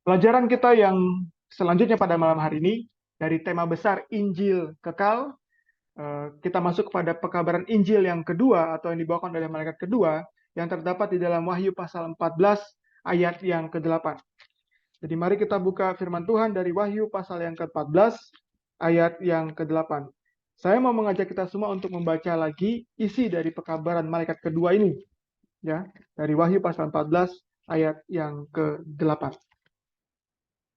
Pelajaran kita yang selanjutnya pada malam hari ini dari tema besar Injil Kekal, kita masuk kepada pekabaran Injil yang kedua atau yang dibawakan oleh malaikat kedua yang terdapat di dalam Wahyu pasal 14 ayat yang ke-8. Jadi mari kita buka firman Tuhan dari Wahyu pasal yang ke-14 ayat yang ke-8. Saya mau mengajak kita semua untuk membaca lagi isi dari pekabaran malaikat kedua ini, ya, dari Wahyu pasal 14 ayat yang ke-8.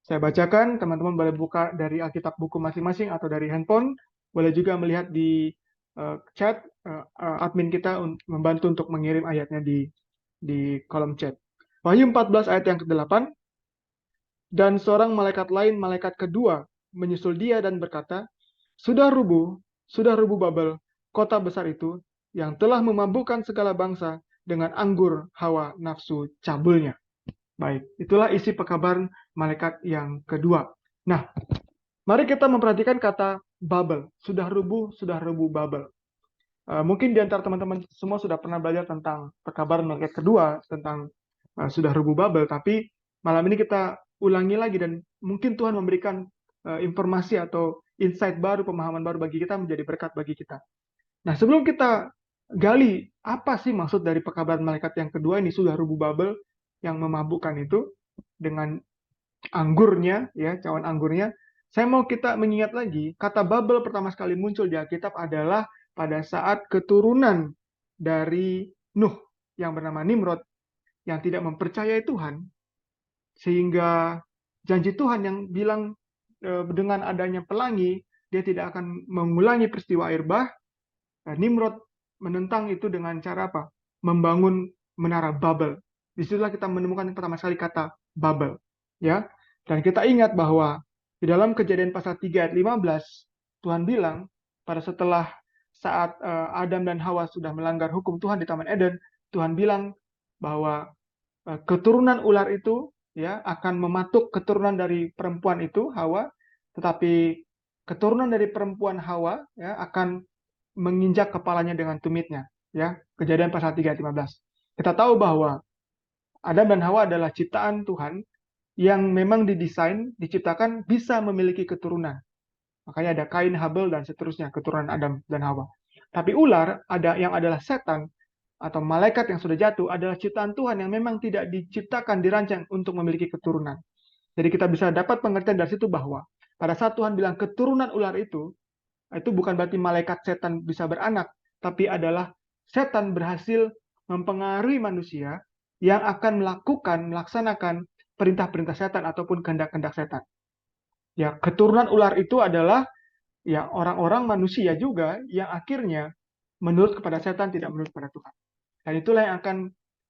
Saya bacakan, teman-teman boleh buka dari Alkitab buku masing-masing atau dari handphone. Boleh juga melihat di chat, admin kita membantu untuk mengirim ayatnya di kolom chat. Wahyu 14 ayat yang ke-8. Dan seorang malaikat lain, malaikat kedua, menyusul dia dan berkata, sudah rubuh Babel, kota besar itu, yang telah memabukkan segala bangsa dengan anggur hawa nafsu cabulnya. Baik, itulah isi pekabaran malaikat yang kedua. Nah, mari kita memperhatikan kata Babel. Sudah rubuh Babel. Mungkin di antara teman-teman semua sudah pernah belajar tentang pekabaran malaikat kedua, tentang sudah rubuh Babel, tapi malam ini kita ulangi lagi dan mungkin Tuhan memberikan informasi atau insight baru, pemahaman baru bagi kita, menjadi berkat bagi kita. Nah, sebelum kita gali apa sih maksud dari pekabaran malaikat yang kedua ini, sudah rubuh Babel yang memabukkan itu dengan anggurnya, ya, cawan anggurnya. Saya mau kita mengingat lagi, kata Babel pertama sekali muncul di Alkitab adalah pada saat keturunan dari Nuh yang bernama Nimrod yang tidak mempercayai Tuhan, sehingga janji Tuhan yang bilang dengan adanya pelangi dia tidak akan mengulangi peristiwa air bah. Nimrod menentang itu dengan cara apa? Membangun menara Babel. Disitulah kita menemukan pertama sekali kata Babel, ya. Dan kita ingat bahwa di dalam Kejadian pasal 3 ayat 15 Tuhan bilang pada setelah saat Adam dan Hawa sudah melanggar hukum Tuhan di Taman Eden, Tuhan bilang bahwa keturunan ular itu, ya, akan mematuk keturunan dari perempuan itu Hawa, tetapi keturunan dari perempuan Hawa, ya, akan menginjak kepalanya dengan tumitnya, ya. Kejadian pasal 3 ayat 15. Kita tahu bahwa Adam dan Hawa adalah ciptaan Tuhan yang memang didesain, diciptakan bisa memiliki keturunan. Makanya ada Kain, Habel, dan seterusnya, keturunan Adam dan Hawa. Tapi ular ada yang adalah setan atau malaikat yang sudah jatuh adalah ciptaan Tuhan yang memang tidak diciptakan, dirancang untuk memiliki keturunan. Jadi kita bisa dapat pengertian dari situ bahwa pada saat Tuhan bilang keturunan ular itu bukan berarti malaikat setan bisa beranak, tapi adalah setan berhasil mempengaruhi manusia yang akan melaksanakan perintah-perintah setan ataupun kehendak-kehendak setan. Ya, keturunan ular itu adalah ya orang-orang manusia juga yang akhirnya menurut kepada setan, tidak menurut kepada Tuhan. Dan itulah yang akan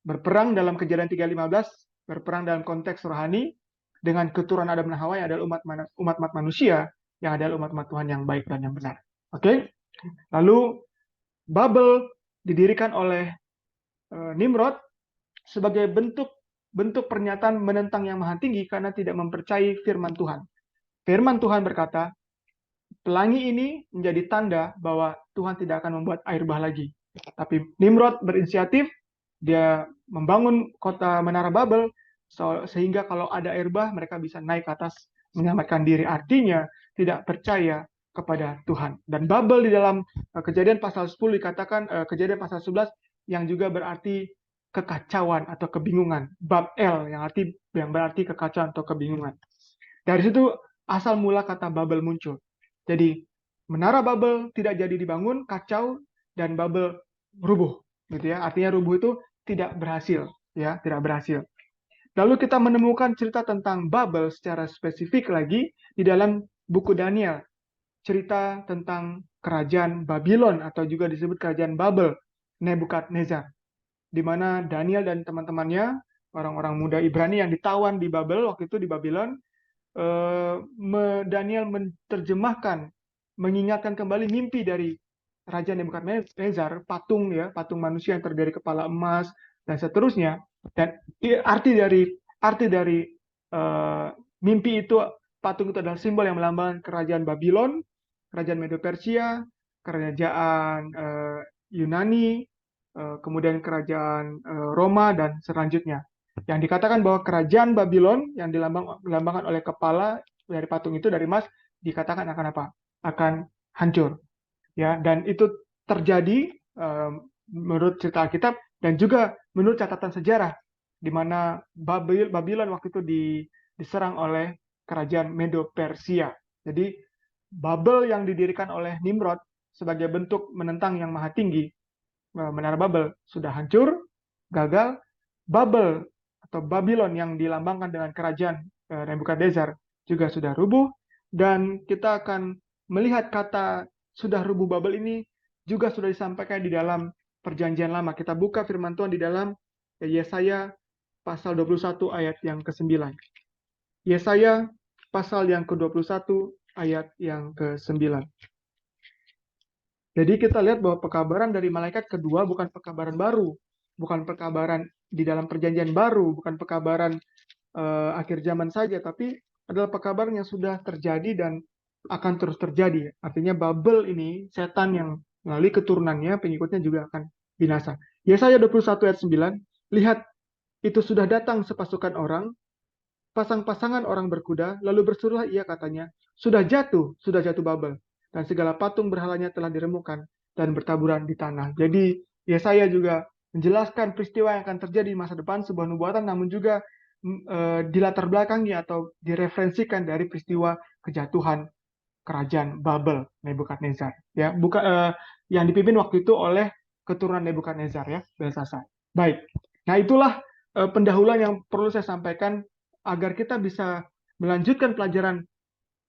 berperang dalam Kejadian 3:15, berperang dalam konteks rohani dengan keturunan Adam dan Hawa yang adalah umat manusia, yang adalah umat Tuhan yang baik dan yang benar. Oke? Lalu Babel didirikan oleh Nimrod sebagai bentuk pernyataan menentang yang maha tinggi karena tidak mempercayai firman Tuhan. Firman Tuhan berkata, pelangi ini menjadi tanda bahwa Tuhan tidak akan membuat air bah lagi. Tapi Nimrod berinisiatif, dia membangun kota Menara Babel, sehingga kalau ada air bah, mereka bisa naik ke atas, menyelamatkan diri. Artinya, tidak percaya kepada Tuhan. Dan Babel di dalam Kejadian pasal 10 dikatakan, Kejadian pasal 11, yang juga berarti kekacauan atau kebingungan. Babel, yang berarti kekacauan atau kebingungan. Dari situ asal mula kata Babel muncul. Jadi menara Babel tidak jadi dibangun, kacau, dan Babel rubuh, gitu ya. Artinya rubuh itu tidak berhasil, ya, tidak berhasil. Lalu kita menemukan cerita tentang Babel secara spesifik lagi di dalam buku Daniel. Cerita tentang kerajaan Babylon atau juga disebut kerajaan Babel, Nebukadnezar, di mana Daniel dan teman-temannya, orang-orang muda Ibrani yang ditawan di Babel waktu itu di Babylon, Daniel menerjemahkan, mengingatkan kembali mimpi dari Raja Nebukadnezar, patung, ya, patung manusia yang terdiri dari kepala emas dan seterusnya. Dan arti dari uh, mimpi itu, patung itu adalah simbol yang melambangkan kerajaan Babylon, kerajaan Medo Persia, kerajaan Yunani, kemudian kerajaan Roma dan selanjutnya. Yang dikatakan bahwa kerajaan Babylon yang dilambangkan oleh kepala dari patung itu dari emas dikatakan akan apa? Akan hancur. Ya, dan itu terjadi menurut cerita Alkitab dan juga menurut catatan sejarah di mana Babylon waktu itu diserang oleh kerajaan Medo Persia. Jadi Babel yang didirikan oleh Nimrod sebagai bentuk menentang yang maha tinggi, Menara Babel sudah hancur, gagal. Babel atau Babylon yang dilambangkan dengan kerajaan Nebukadnezar juga sudah rubuh, dan kita akan melihat kata sudah rubuh Babel ini juga sudah disampaikan di dalam Perjanjian Lama. Kita buka firman Tuhan di dalam Yesaya pasal 21 ayat yang ke-9. Yesaya pasal yang ke-21 ayat yang ke-9. Jadi kita lihat bahwa pekabaran dari malaikat kedua bukan pekabaran baru, bukan pekabaran di dalam perjanjian baru, bukan pekabaran akhir zaman saja, tapi adalah pekabaran yang sudah terjadi dan akan terus terjadi. Artinya Babel ini, setan yang melalui keturunannya, pengikutnya juga akan binasa. Yesaya 21 ayat 9, lihat itu sudah datang sepasukan orang, pasang-pasangan orang berkuda, lalu bersuruhlah ia katanya, sudah jatuh Babel, dan segala patung berhalanya telah diremukan dan bertaburan di tanah. Jadi Yesaya juga menjelaskan peristiwa yang akan terjadi di masa depan, sebuah nubuatan, namun juga dilatar belakangi atau direferensikan dari peristiwa kejatuhan kerajaan Babel Nebukadnezar. Ya, yang dipimpin waktu itu oleh keturunan Nebukadnezar, ya, Belsasar. Baik. Nah, itulah pendahuluan yang perlu saya sampaikan agar kita bisa melanjutkan pelajaran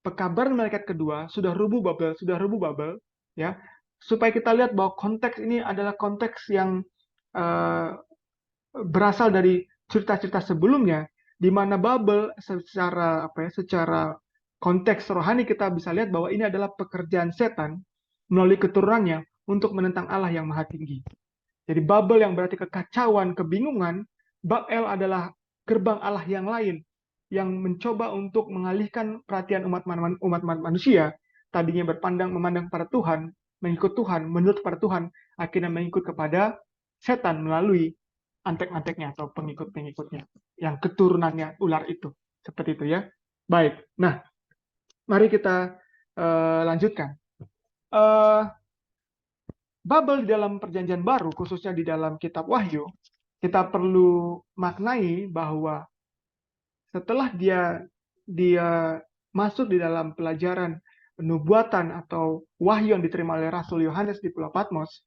pekabaran malaikat kedua, sudah rubuh Babel, ya, supaya kita lihat bahwa konteks ini adalah konteks yang uh, berasal dari cerita-cerita sebelumnya, di mana Babel secara konteks rohani kita bisa lihat bahwa ini adalah pekerjaan setan melalui keturunannya untuk menentang Allah yang maha tinggi. Jadi Babel yang berarti kekacauan, kebingungan, Babel adalah gerbang Allah yang lain yang mencoba untuk mengalihkan perhatian umat manusia, tadinya memandang pada Tuhan, mengikut Tuhan, menurut pada Tuhan, akhirnya mengikut kepada setan melalui antek-anteknya atau pengikut-pengikutnya yang keturunannya ular itu. Seperti itu, ya. Baik. Nah, mari kita lanjutkan. Babel di dalam perjanjian baru, khususnya di dalam kitab Wahyu, kita perlu maknai bahwa setelah dia masuk di dalam pelajaran nubuatan atau wahyu yang diterima oleh Rasul Yohanes di Pulau Patmos,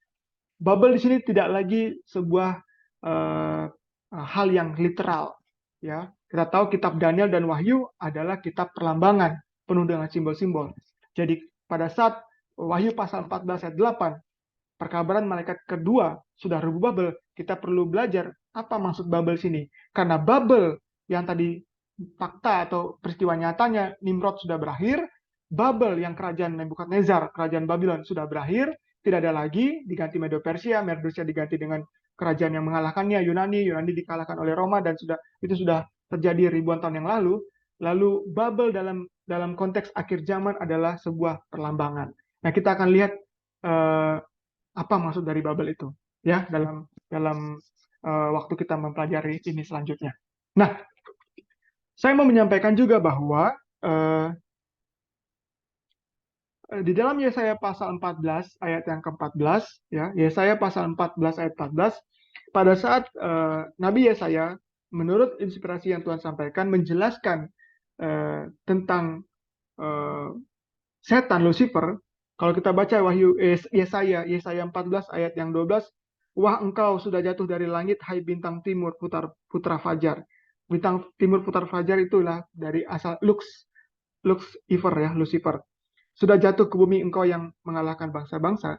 Babel di sini tidak lagi sebuah hal yang literal. Ya, kita tahu kitab Daniel dan Wahyu adalah kitab perlambangan penuh dengan simbol-simbol. Jadi pada saat Wahyu pasal 14 ayat 8, perkabaran malaikat kedua sudah rubuh Babel, kita perlu belajar apa maksud Babel sini. Karena Babel yang tadi fakta atau peristiwa nyatanya Nimrod sudah berakhir, Babel yang kerajaan Nebukadnezar, kerajaan Babylon sudah berakhir, tidak ada lagi, diganti Medo Persia diganti dengan kerajaan yang mengalahkannya, Yunani dikalahkan oleh Roma, dan itu sudah terjadi ribuan tahun yang lalu. Lalu Babel dalam konteks akhir zaman adalah sebuah perlambangan. Nah, kita akan lihat apa maksud dari Babel itu, ya, dalam waktu kita mempelajari ini selanjutnya. Nah, saya mau menyampaikan juga bahwa di dalam Yesaya pasal 14 ayat yang ke-14, ya, Yesaya pasal 14 ayat 14, pada saat Nabi Yesaya menurut inspirasi yang Tuhan sampaikan menjelaskan tentang setan Lucifer. Kalau kita baca Wahyu Yesaya 14 ayat yang 12, wah engkau sudah jatuh dari langit, hai bintang timur putra fajar. Bintang timur putra fajar itulah dari asal Lucifer, ya, Lucifer. Sudah jatuh ke bumi engkau yang mengalahkan bangsa-bangsa.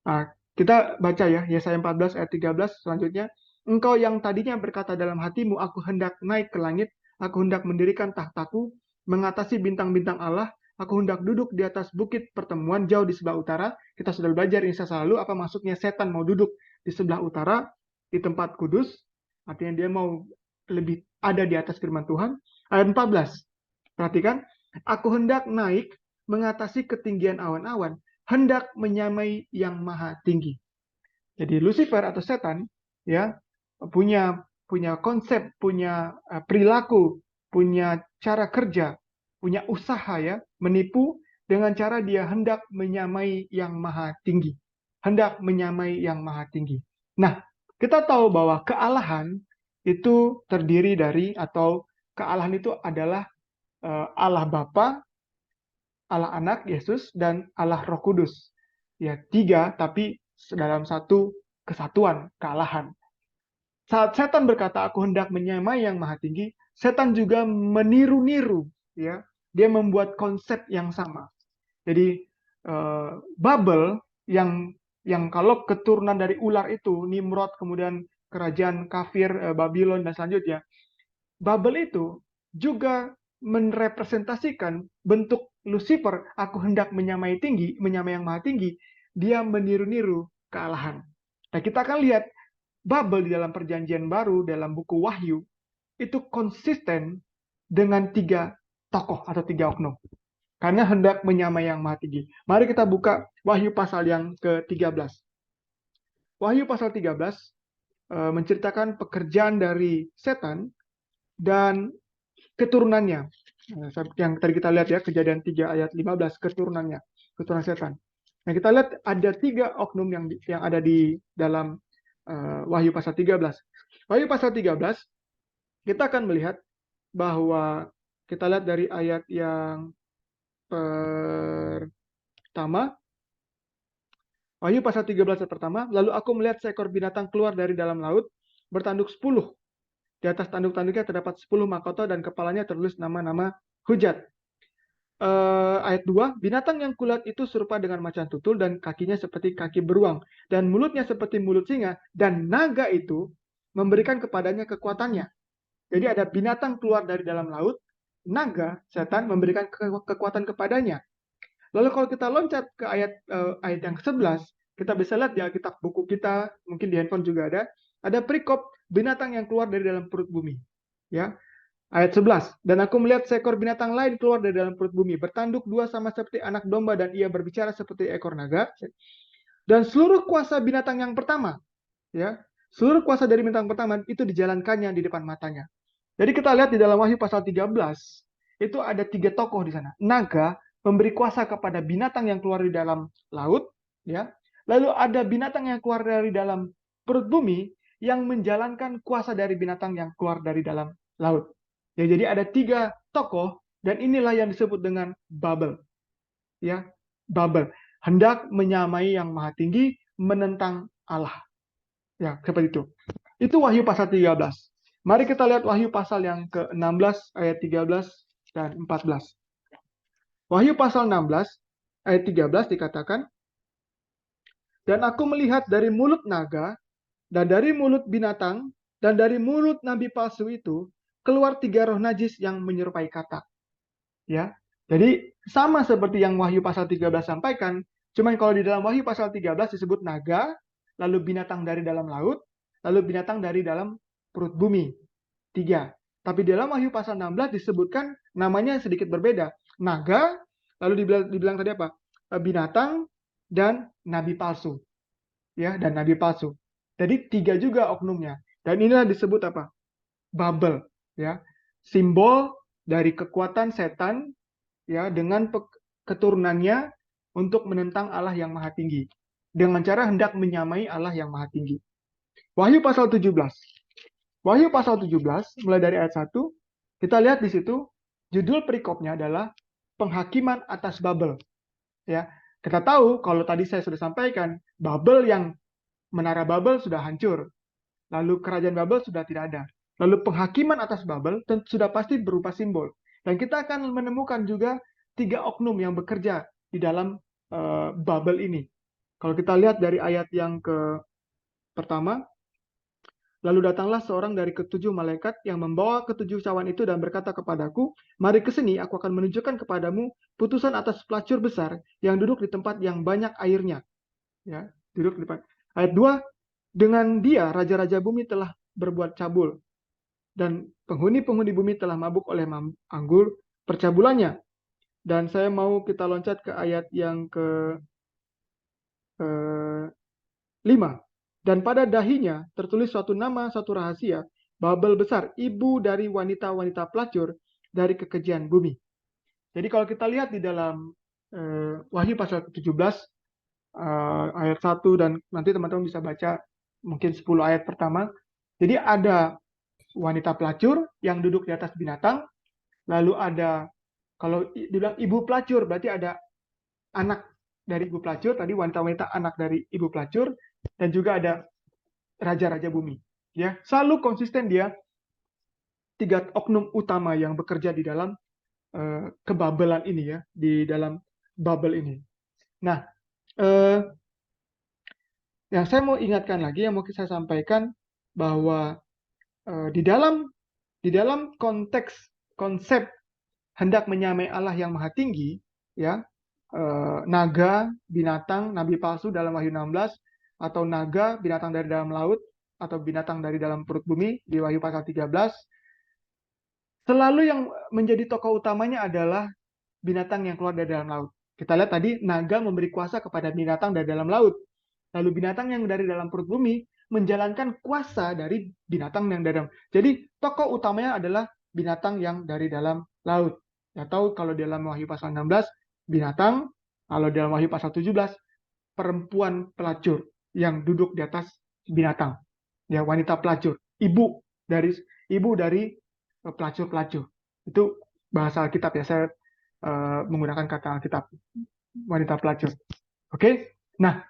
Nah, kita baca, ya, Yesaya 14 ayat 13 selanjutnya. Engkau yang tadinya berkata dalam hatimu, aku hendak naik ke langit, aku hendak mendirikan tahtaku, mengatasi bintang-bintang Allah, aku hendak duduk di atas bukit pertemuan jauh di sebelah utara. Kita sudah belajar ini lalu apa maksudnya setan mau duduk di sebelah utara, di tempat kudus. Artinya dia mau lebih ada di atas firman Tuhan. Ayat 14. Perhatikan, aku hendak naik mengatasi ketinggian awan-awan, hendak menyamai yang maha tinggi. Jadi Lucifer atau setan, ya, punya punya konsep, punya perilaku, punya cara kerja, punya usaha ya, menipu dengan cara dia hendak menyamai yang maha tinggi. Hendak menyamai yang maha tinggi. Nah, kita tahu bahwa kealahan itu terdiri dari, atau kealahan itu adalah Allah Bapa, Allah Anak Yesus, dan Allah Roh Kudus. Ya, tiga tapi dalam satu kesatuan, kealahan. Saat setan berkata, "Aku hendak menyamai yang maha tinggi," setan juga meniru-niru, ya. Dia membuat konsep yang sama. Jadi Babel yang kalau keturunan dari ular itu, Nimrod, kemudian kerajaan kafir Babylon dan selanjutnya, Babel itu juga merepresentasikan bentuk Lucifer, aku hendak menyamai tinggi, menyamai yang maha tinggi, dia meniru-niru kealahan. Nah, kita akan lihat Babel di dalam perjanjian baru, dalam buku Wahyu, itu konsisten dengan tiga tokoh atau tiga oknum. Karena hendak menyamai yang maha tinggi. Mari kita buka Wahyu pasal yang ke-13. Wahyu pasal 13 menceritakan pekerjaan dari setan dan keturunannya. Yang tadi kita lihat ya, Kejadian 3 ayat 15, keturunannya, keturunan setan. Nah, kita lihat ada tiga oknum yang ada di dalam Wahyu pasal 13. Wahyu pasal 13, kita akan melihat bahwa kita lihat dari ayat yang pertama, Wahyu pasal 13 ayat pertama, lalu aku melihat seekor binatang keluar dari dalam laut, bertanduk 10. Di atas tanduk-tanduknya terdapat 10 mahkota dan kepalanya tertulis nama-nama hujat. Ayat 2, binatang yang kulihat itu serupa dengan macan tutul dan kakinya seperti kaki beruang dan mulutnya seperti mulut singa, dan naga itu memberikan kepadanya kekuatannya. Jadi ada binatang keluar dari dalam laut, naga, setan memberikan kekuatan kepadanya. Lalu kalau kita loncat ke ayat yang ke-11, kita bisa lihat di Alkitab buku kita, mungkin di handphone juga ada perikop binatang yang keluar dari dalam perut bumi. Ya, ayat 11, dan aku melihat seekor binatang lain keluar dari dalam perut bumi, bertanduk dua sama seperti anak domba, dan ia berbicara seperti ekor naga. Dan seluruh kuasa binatang yang pertama, ya, seluruh kuasa dari binatang pertama itu dijalankannya di depan matanya. Jadi kita lihat di dalam Wahyu pasal 13, itu ada tiga tokoh di sana. Naga memberi kuasa kepada binatang yang keluar di dalam laut, ya. Lalu ada binatang yang keluar dari dalam perut bumi yang menjalankan kuasa dari binatang yang keluar dari dalam laut. Ya, jadi ada tiga tokoh, dan inilah yang disebut dengan Babel. Ya, Babel hendak menyamai yang maha tinggi, menentang Allah. Ya, seperti itu. Itu Wahyu pasal 13. Mari kita lihat Wahyu pasal yang ke-16 ayat 13 dan 14. Wahyu pasal 16 ayat 13 dikatakan, dan aku melihat dari mulut naga, dan dari mulut binatang, dan dari mulut nabi palsu itu, keluar tiga roh najis yang menyerupai katak. Ya, jadi sama seperti yang Wahyu pasal 13 sampaikan, cuman kalau di dalam Wahyu pasal 13 disebut naga, lalu binatang dari dalam laut, lalu binatang dari dalam perut bumi. Tiga. Tapi di dalam Wahyu pasal 16 disebutkan namanya sedikit berbeda. Naga, lalu dibilang tadi apa? Binatang dan nabi palsu. Ya, dan nabi palsu. Jadi tiga juga oknumnya. Dan inilah disebut apa? Babel, ya. Simbol dari kekuatan setan, ya, dengan keturunannya untuk menentang Allah yang maha tinggi, dengan cara hendak menyamai Allah yang maha tinggi. Wahyu pasal 17. Wahyu pasal 17 mulai dari ayat 1, kita lihat di situ judul perikopnya adalah penghakiman atas Babel. Ya, kita tahu kalau tadi saya sudah sampaikan, Babel yang menara Babel sudah hancur. Lalu kerajaan Babel sudah tidak ada. Lalu penghakiman atas Babel sudah pasti berupa simbol. Dan kita akan menemukan juga tiga oknum yang bekerja di dalam Babel ini. Kalau kita lihat dari ayat yang pertama, lalu datanglah seorang dari ketujuh malaikat yang membawa ketujuh cawan itu dan berkata kepadaku, mari ke sini, aku akan menunjukkan kepadamu putusan atas pelacur besar yang duduk di tempat yang banyak airnya. Ya, duduk di depan. Ayat 2, dengan dia raja-raja bumi telah berbuat cabul, dan penghuni-penghuni bumi telah mabuk oleh anggur percabulannya. Dan saya mau kita loncat ke ayat yang ke-5. Dan pada dahinya tertulis suatu nama, satu rahasia Babel besar, ibu dari wanita-wanita pelacur dari kekejian bumi. Jadi kalau kita lihat di dalam Wahyu pasal 17 ayat 1 dan nanti teman-teman bisa baca mungkin 10 ayat pertama. Jadi ada wanita pelacur yang duduk di atas binatang, lalu ada kalau dibilang ibu pelacur berarti ada anak dari ibu pelacur, tadi wanita-wanita anak dari ibu pelacur, dan juga ada raja-raja bumi. Ya, selalu konsisten dia tiga oknum utama yang bekerja di dalam kebabelan ini ya, di dalam bubble ini. Nah, yang saya mau ingatkan lagi, yang mau saya sampaikan bahwa di dalam konteks konsep hendak menyamai Allah yang maha tinggi, ya, naga, binatang, nabi palsu dalam Wahyu 16, atau naga, binatang dari dalam laut, atau binatang dari dalam perut bumi di Wahyu pasal 13, selalu yang menjadi tokoh utamanya adalah binatang yang keluar dari dalam laut. Kita lihat tadi naga memberi kuasa kepada binatang dari dalam laut. Lalu binatang yang dari dalam perut bumi menjalankan kuasa dari binatang yang dari dalam. Jadi tokoh utamanya adalah binatang yang dari dalam laut. Atau kalau dalam Wahyu pasal 16 binatang, kalau dalam Wahyu pasal 17 perempuan pelacur yang duduk di atas binatang. Ya, wanita pelacur, ibu dari pelacur-pelacur. Itu bahasa Alkitab ya, saya menggunakan kata Alkitab, wanita pelacur. Oke? Nah,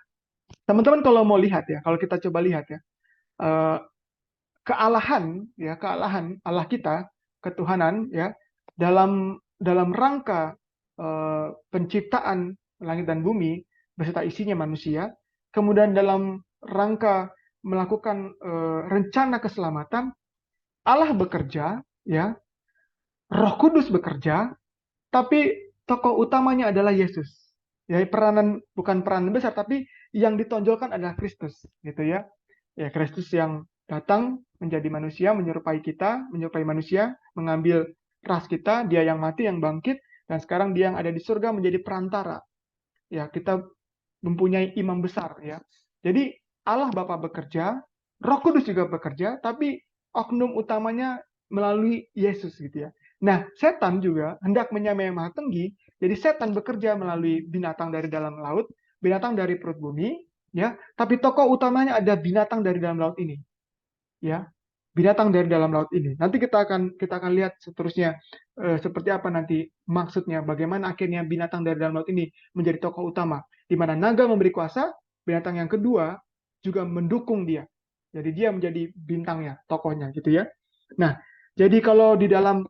teman-teman kalau mau lihat ya, kalau kita coba lihat ya, kealahan Allah kita, ketuhanan ya, dalam rangka penciptaan langit dan bumi beserta isinya manusia, kemudian dalam rangka melakukan rencana keselamatan, Allah bekerja ya, Roh Kudus bekerja, tapi tokoh utamanya adalah Yesus. Ya, bukan peranan besar, tapi yang ditonjolkan adalah Kristus, gitu ya. Ya, Kristus yang datang menjadi manusia, menyerupai kita, menyerupai manusia, mengambil ras kita, dia yang mati, yang bangkit, dan sekarang dia yang ada di surga menjadi perantara. Ya, kita mempunyai imam besar ya. Jadi Allah Bapa bekerja, Roh Kudus juga bekerja, tapi oknum utamanya melalui Yesus gitu ya. Nah, setan juga hendak menyamai yang maha tinggi, jadi setan bekerja melalui binatang dari dalam laut, binatang dari perut bumi, ya. Tapi tokoh utamanya ada binatang dari dalam laut ini, ya. Binatang dari dalam laut ini. Nanti kita akan lihat seterusnya seperti apa nanti maksudnya, bagaimana akhirnya binatang dari dalam laut ini menjadi tokoh utama, di mana naga memberi kuasa, binatang yang kedua juga mendukung dia. Jadi dia menjadi bintangnya, tokohnya gitu ya. Nah, jadi kalau di dalam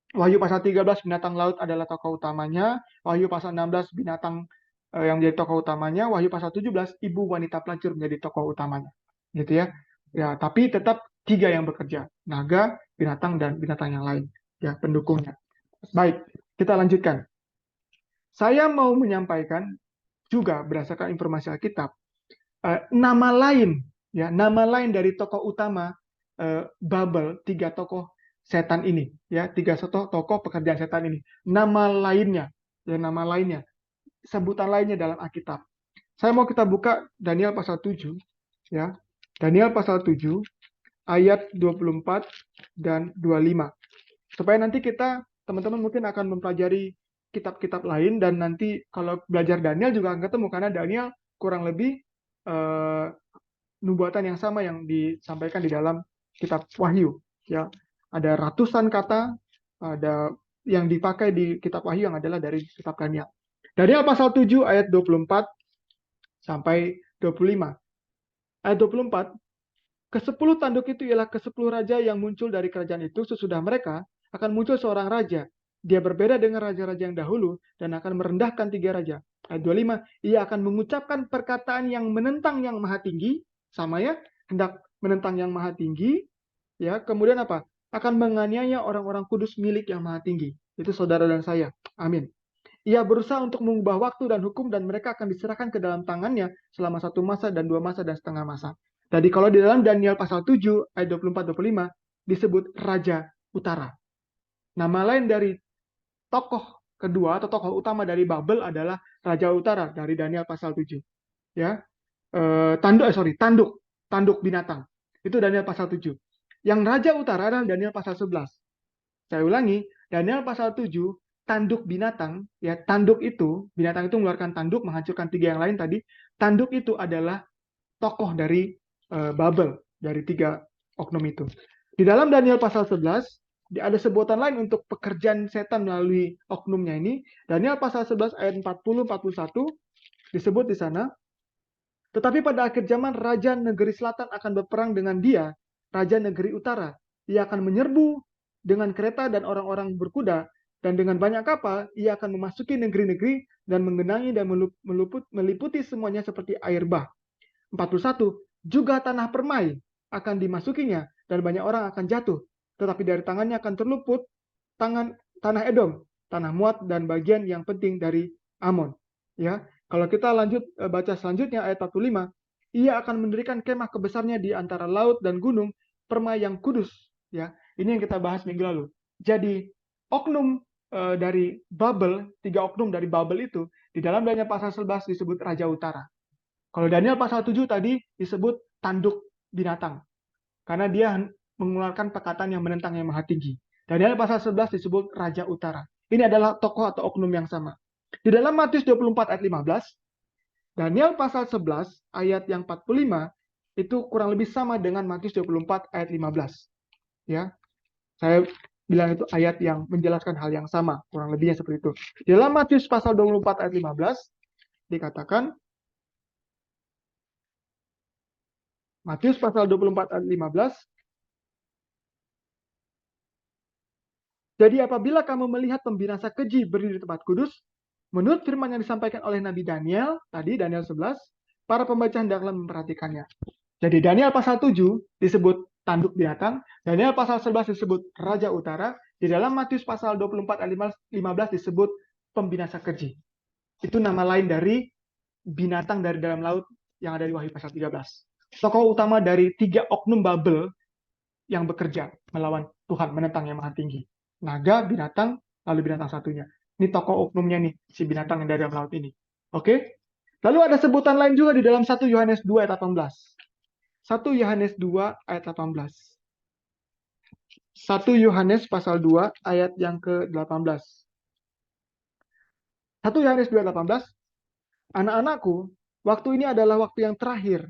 Wahyu pasal 13 binatang laut adalah tokoh utamanya, Wahyu pasal 16 binatang yang menjadi tokoh utamanya, Wahyu pasal 17 ibu wanita pelacur menjadi tokoh utamanya. Gitu ya. Ya, tapi tetap tiga yang bekerja, naga, binatang dan binatang yang lain, ya, pendukungnya. Baik, kita lanjutkan. Saya mau menyampaikan juga berdasarkan informasi Alkitab nama lain dari tokoh utama Babel, tiga tokoh setan ini, ya, tiga tokoh pekerjaan setan ini. Nama lainnya, sebutan lainnya dalam Alkitab. Saya mau kita buka Daniel pasal 7, ya. Daniel pasal 7 ayat 24 dan 25. Supaya nanti kita, teman-teman mungkin akan mempelajari kitab-kitab lain, dan nanti kalau belajar Daniel juga akan ketemu, karena Daniel kurang lebih nubuatan yang sama yang disampaikan di dalam kitab Wahyu. Ya, ada ratusan kata, ada yang dipakai di kitab Wahyu yang adalah dari kitab Daniel. Daniel pasal 7 ayat 24 sampai 25. Ayat 24, ke-10 tanduk itu ialah ke-10 raja yang muncul dari kerajaan itu. Sesudah mereka akan muncul seorang raja. Dia berbeda dengan raja-raja yang dahulu dan akan merendahkan tiga raja. Ayat 25, ia akan mengucapkan perkataan yang menentang yang maha tinggi, sama ya, hendak menentang yang maha tinggi, ya. Kemudian apa? Akan menganiaya orang-orang kudus milik yang maha tinggi. Itu saudara dan saya. Amin. Ia berusaha untuk mengubah waktu dan hukum, dan mereka akan diserahkan ke dalam tangannya selama 1 masa dan 2 masa dan setengah masa. Jadi kalau di dalam Daniel pasal 7 ayat 24-25 disebut Raja Utara. Nama lain dari tokoh kedua atau tokoh utama dari Babel adalah Raja Utara dari Daniel pasal 7. Ya. Tanduk binatang. Itu Daniel pasal 7. Yang raja utara adalah Daniel pasal 11. Saya ulangi, Daniel pasal 7, tanduk binatang, ya tanduk itu, binatang itu mengeluarkan tanduk, menghancurkan tiga yang lain tadi. Tanduk itu adalah tokoh dari Babel, dari tiga oknum itu. Di dalam Daniel pasal 11, ada sebutan lain untuk pekerjaan setan melalui oknumnya ini. Daniel pasal 11 ayat 40-41 disebut di sana, tetapi pada akhir zaman raja negeri selatan akan berperang dengan dia, raja negeri utara. Ia akan menyerbu dengan kereta dan orang-orang berkuda, dan dengan banyak kapal ia akan memasuki negeri-negeri dan menggenangi dan meliputi semuanya seperti air bah. 41. Juga tanah permai akan dimasukinya dan banyak orang akan jatuh, tetapi dari tangannya akan terluput tanah Edom, tanah Moab dan bagian yang penting dari Amon. Ya, kalau kita lanjut baca selanjutnya ayat 45, ia akan mendirikan kemah kebesarnya di antara laut dan gunung, permai yang kudus. Ya, ini yang kita bahas minggu lalu. Jadi oknum dari Babel, tiga oknum dari Babel itu di dalam Daniel pasal 11 disebut Raja Utara. Kalau Daniel pasal 7 tadi disebut tanduk binatang. Karena dia mengeluarkan perkataan yang menentang yang maha tinggi. Daniel pasal 11 disebut Raja Utara. Ini adalah tokoh atau oknum yang sama. Di dalam Matius 24 ayat 15, Daniel pasal 11 ayat yang 45 itu kurang lebih sama dengan Matius 24 ayat 15. Ya, saya bilang itu ayat yang menjelaskan hal yang sama, kurang lebihnya seperti itu. Di dalam Matius pasal 24 ayat 15 dikatakan, Matius pasal 24 ayat 15, jadi apabila kamu melihat pembinasa keji berdiri di tempat kudus, menurut firman yang disampaikan oleh Nabi Daniel, tadi Daniel 11, para pembaca hendaklah memperhatikannya. Jadi Daniel pasal 7 disebut tanduk binatang, Daniel pasal 11 disebut Raja Utara, di dalam Matius pasal 24 ayat 15 disebut pembinasa keji. Itu nama lain dari binatang dari dalam laut yang ada di Wahyu pasal 13. Tokoh utama dari tiga oknum Babel yang bekerja melawan Tuhan, menentang yang maha tinggi. Naga, binatang, lalu binatang satunya. Ini tokoh oknumnya nih, si binatang yang dari dalam laut ini. Oke? Lalu ada sebutan lain juga di dalam 1 Yohanes 2 ayat 18. 1 Yohanes 2 ayat 18. 1 Yohanes pasal 2 ayat yang ke-18. 1 Yohanes 2 ayat 18. Anak-anakku, waktu ini adalah waktu yang terakhir.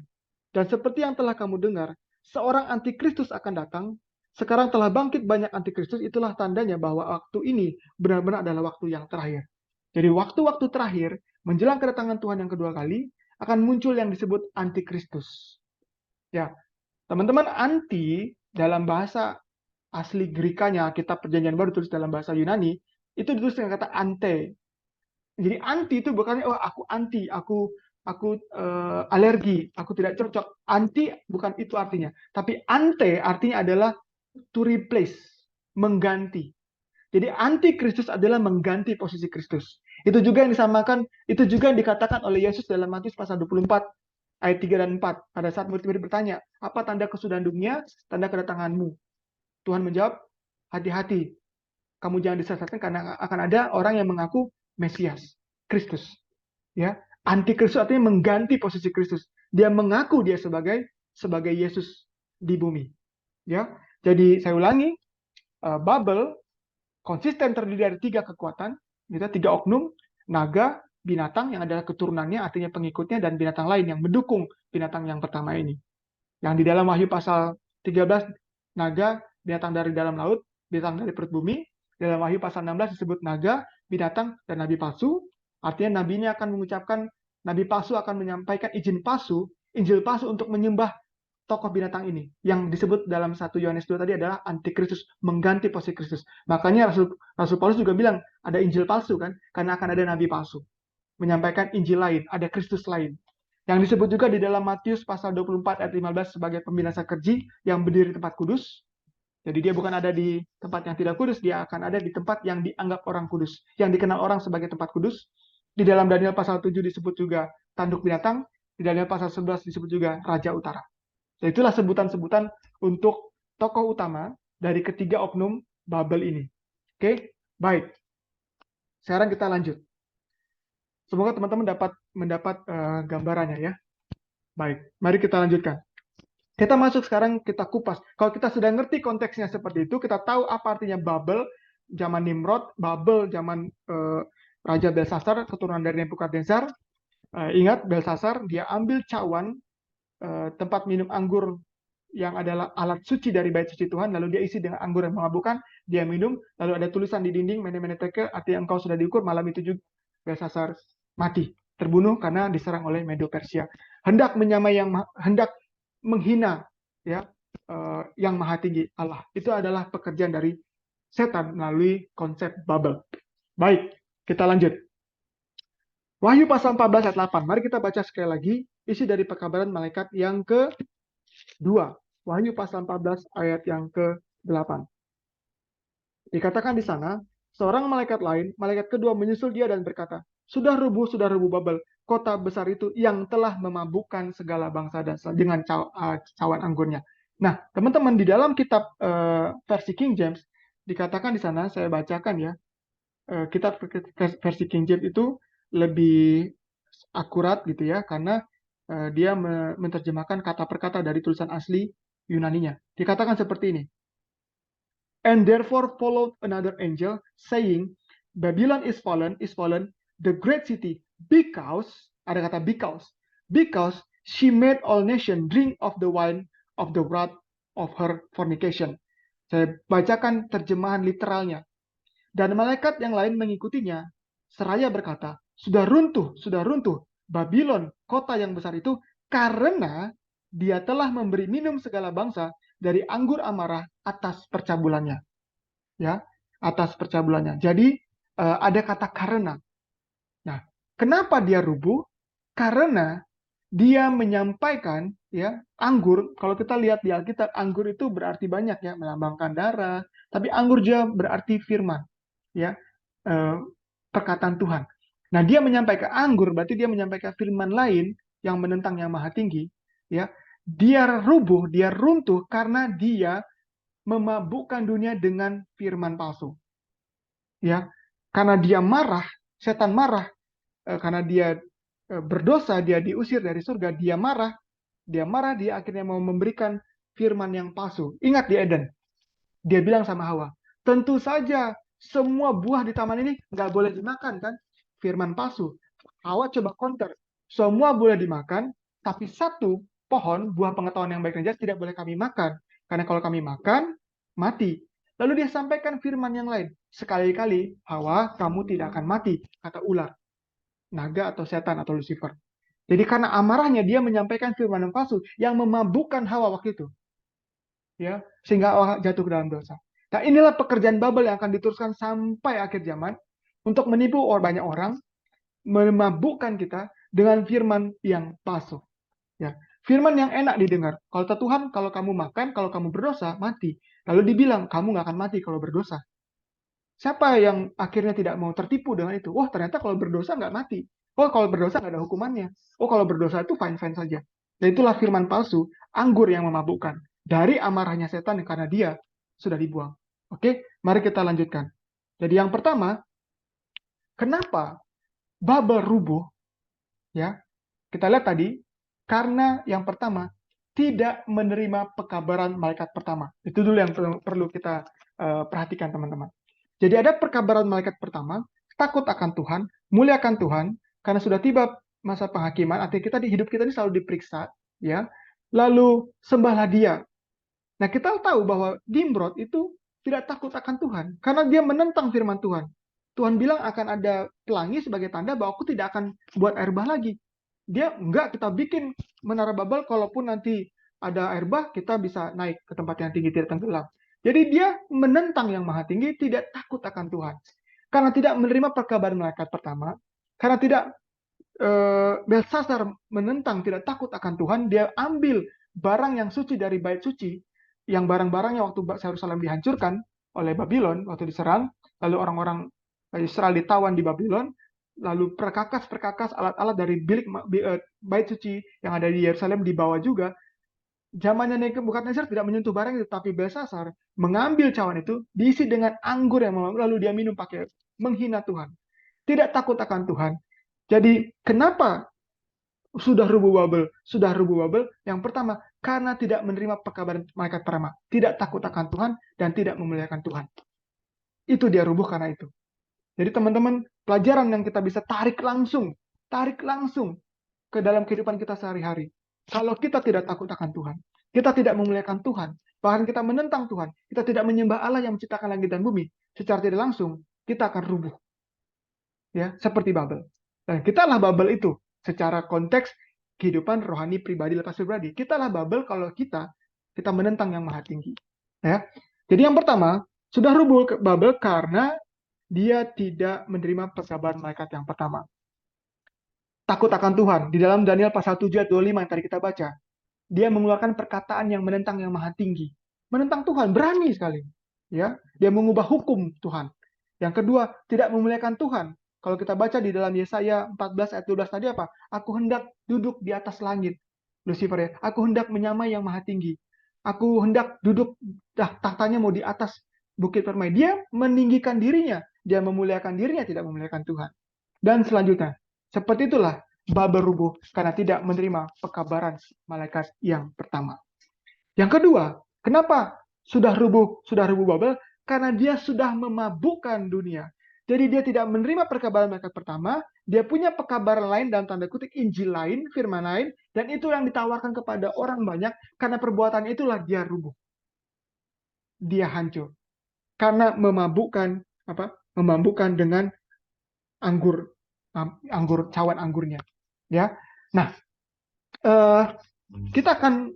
Dan seperti yang telah kamu dengar, seorang antikristus akan datang. Sekarang telah bangkit banyak antikristus, itulah tandanya bahwa waktu ini benar-benar adalah waktu yang terakhir. Jadi waktu-waktu terakhir, menjelang kedatangan Tuhan yang kedua kali, akan muncul yang disebut antikristus. Ya, teman-teman, anti dalam bahasa asli Grikanya, kitab Perjanjian Baru tulis dalam bahasa Yunani, itu ditulis dengan kata ante. Jadi anti itu bukannya oh aku anti, aku alergi, aku tidak cocok. Anti bukan itu artinya, tapi ante artinya adalah to replace, mengganti. Jadi anti Kristus adalah mengganti posisi Kristus. Itu juga yang disamakan, itu juga yang dikatakan oleh Yesus dalam Matius pasal 24 ayat 3 dan 4. Pada saat murid-murid bertanya, apa tanda kesudahan dunia, tanda kedatanganmu? Tuhan menjawab, hati-hati, kamu jangan disesatkan karena akan ada orang yang mengaku Mesias, Kristus. Ya, anti Kristus artinya mengganti posisi Kristus. Dia mengaku dia sebagai Yesus di bumi. Ya, jadi saya ulangi, Babel konsisten terdiri dari tiga kekuatan, tiga oknum, naga, binatang yang adalah keturunannya, artinya pengikutnya, dan binatang lain yang mendukung binatang yang pertama ini. Yang di dalam Wahyu pasal 13, naga, binatang dari dalam laut, binatang dari perut bumi. Dalam Wahyu pasal 16 disebut naga, binatang, dan nabi palsu. Artinya nabi ini akan mengucapkan, nabi palsu akan menyampaikan izin palsu, Injil palsu untuk menyembah tokoh binatang ini. Yang disebut dalam 1 Yohanes 2 tadi adalah antikristus, mengganti posisi Kristus. Makanya Rasul Paulus juga bilang, ada Injil palsu kan, karena akan ada nabi palsu. Menyampaikan Injil lain, ada Kristus lain. Yang disebut juga di dalam Matius pasal 24 ayat 15 sebagai pembinasa keji yang berdiri di tempat kudus. Jadi dia bukan ada di tempat yang tidak kudus, dia akan ada di tempat yang dianggap orang kudus, yang dikenal orang sebagai tempat kudus. Di dalam Daniel pasal 7 disebut juga tanduk binatang, di Daniel pasal 11 disebut juga Raja Utara. Dan itulah sebutan-sebutan untuk tokoh utama dari ketiga oknum Babel ini. Oke, baik. Sekarang kita lanjut. Semoga teman-teman dapat mendapat gambarannya ya. Baik, mari kita lanjutkan. Kita masuk sekarang, kita kupas. Kalau kita sudah ngerti konteksnya seperti itu, kita tahu apa artinya Babel, zaman Nimrod, Babel zaman Raja Belsasar, keturunan dari Nebukadnezar. Ingat, Belsasar, dia ambil cawan, tempat minum anggur yang adalah alat suci dari bait suci Tuhan, lalu dia isi dengan anggur yang memabukkan, dia minum, lalu ada tulisan di dinding, mene mene tekel, artinya engkau sudah diukur, malam itu juga Belsasar mati, terbunuh karena diserang oleh Medo Persia. Hendak menyamai hendak menghina ya yang maha tinggi Allah. Itu adalah pekerjaan dari setan melalui konsep Babel. Baik, kita lanjut. Wahyu pasal 14 ayat 8. Mari kita baca sekali lagi isi dari pekabaran malaikat yang kedua. Wahyu pasal 14 ayat yang ke-8. Dikatakan di sana, seorang malaikat lain, malaikat kedua menyusul dia dan berkata, sudah rubuh Babel, kota besar itu yang telah memabukkan segala bangsa dan dengan cawan anggurnya. Nah, teman-teman, di dalam kitab versi King James, dikatakan di sana, saya bacakan ya, kitab versi King James itu lebih akurat gitu ya, karena dia menerjemahkan kata per kata dari tulisan asli Yunaninya. Dikatakan seperti ini. And therefore followed another angel, saying, Babylon is fallen, the great city, because, ada kata because she made all nations drink of the wine of the wrath of her fornication. Saya bacakan terjemahan literalnya. Dan malaikat yang lain mengikutinya, seraya berkata, sudah runtuh, Babylon, kota yang besar itu, karena dia telah memberi minum segala bangsa dari anggur amarah atas percabulannya. Ya, atas percabulannya. Jadi ada kata karena. Nah, kenapa dia rubuh? Karena dia menyampaikan ya anggur. Kalau kita lihat di Alkitab, anggur itu berarti banyak ya, melambangkan darah. Tapi anggur juga berarti firman, ya, perkataan Tuhan. Nah, dia menyampaikan anggur, berarti dia menyampaikan firman lain yang menentang yang maha tinggi. Ya, dia rubuh, dia runtuh karena dia memabukkan dunia dengan firman palsu. Ya, karena dia marah, setan marah, karena dia berdosa, dia diusir dari surga, dia marah, dia akhirnya mau memberikan firman yang palsu. Ingat di Eden, dia bilang sama Hawa, tentu saja semua buah di taman ini nggak boleh dimakan kan? Firman palsu. Hawa coba counter, semua boleh dimakan, tapi satu pohon buah pengetahuan yang baik dan jahat tidak boleh kami makan, karena kalau kami makan mati. Lalu dia sampaikan firman yang lain, sekali-kali Hawa kamu tidak akan mati, kata ular, naga atau setan atau Lucifer. Jadi karena amarahnya dia menyampaikan firman yang palsu yang memabukkan Hawa waktu itu, ya, sehingga Hawa jatuh ke dalam dosa. Nah, inilah pekerjaan Babel yang akan diteruskan sampai akhir zaman untuk menipu banyak orang, memabukkan kita dengan firman yang palsu. Ya, firman yang enak didengar. Kalau Tuhan, kalau kamu makan, kalau kamu berdosa, mati. Lalu dibilang, kamu nggak akan mati kalau berdosa. Siapa yang akhirnya tidak mau tertipu dengan itu? Wah, ternyata kalau berdosa nggak mati. Oh, kalau berdosa nggak ada hukumannya. Oh, kalau berdosa itu fine-fine saja. Dan itulah firman palsu, anggur yang memabukkan. Dari amarahnya setan karena dia sudah dibuang. Oke, mari kita lanjutkan. Jadi yang pertama, kenapa Babel rubuh? Ya, kita lihat tadi, karena yang pertama, tidak menerima pekabaran malaikat pertama. Itu dulu yang perlu kita perhatikan, teman-teman. Jadi ada perkabaran malaikat pertama, takut akan Tuhan, muliakan Tuhan, karena sudah tiba masa penghakiman, artinya kita di hidup kita ini selalu diperiksa, ya. Lalu sembahlah Dia. Nah, kita tahu bahwa Nimrod itu tidak takut akan Tuhan, karena dia menentang firman Tuhan. Tuhan bilang akan ada pelangi sebagai tanda bahwa aku tidak akan buat air bah lagi. Dia enggak, kita bikin menara Babel, kalaupun nanti ada air bah, kita bisa naik ke tempat yang tinggi, tidak tenggelam. Jadi dia menentang yang maha tinggi, tidak takut akan Tuhan. Karena tidak menerima perkabaran malaikat pertama, karena tidak Belsasar menentang, tidak takut akan Tuhan, dia ambil barang yang suci dari bait suci, yang barang-barangnya waktu Yerusalem dihancurkan oleh Babylon, waktu diserang, lalu orang-orang Israel ditawan di Babylon, lalu perkakas alat-alat dari bait suci yang ada di Yerusalem dibawa juga. Zamannya Nebukadnezar tidak menyentuh barang itu, tapi Belsasar mengambil cawan itu, diisi dengan anggur yang lalu dia minum pakai menghina Tuhan. Tidak takut akan Tuhan. Jadi kenapa sudah rubuh Babel? Sudah rubuh Babel. Yang pertama, karena tidak menerima pekabaran malaikat pertama, tidak takut akan Tuhan dan tidak memuliakan Tuhan. Itu dia rubuh karena itu. Jadi teman-teman, pelajaran yang kita bisa tarik langsung ke dalam kehidupan kita sehari-hari. Kalau kita tidak takut akan Tuhan, kita tidak memuliakan Tuhan, bahkan kita menentang Tuhan, kita tidak menyembah Allah yang menciptakan langit dan bumi, secara tidak langsung kita akan rubuh. Ya, seperti Babel. Dan kitalah Babel itu secara konteks kehidupan rohani pribadi lepas pribadi. Kitalah Babel kalau kita menentang yang maha tinggi. Ya. Jadi yang pertama, sudah rubuh ke Babel karena dia tidak menerima perkabaran malaikat yang pertama. Takut akan Tuhan. Di dalam Daniel pasal 7 ayat 25 yang tadi kita baca, dia mengeluarkan perkataan yang menentang yang maha tinggi. Menentang Tuhan, berani sekali. Ya, dia mengubah hukum Tuhan. Yang kedua, tidak memuliakan Tuhan. Kalau kita baca di dalam Yesaya 14 ayat 12 tadi apa? Aku hendak duduk di atas langit. Lucifer ya. Aku hendak menyamai yang maha tinggi. Aku hendak duduk, tahtanya mau di atas bukit permai. Dia meninggikan dirinya. Dia memuliakan dirinya, tidak memuliakan Tuhan. Dan selanjutnya, seperti itulah Babel rubuh karena tidak menerima pekabaran malaikat yang pertama. Yang kedua, kenapa sudah rubuh Babel? Karena dia sudah memabukkan dunia. Jadi dia tidak menerima perkabaran malaikat pertama, dia punya pekabaran lain dalam tanda kutip Injil lain, firman lain, dan itu yang ditawarkan kepada orang banyak, karena perbuatan itulah dia rubuh. Dia hancur. Karena memabukkan dengan cawan anggurnya. Ya. Nah, kita akan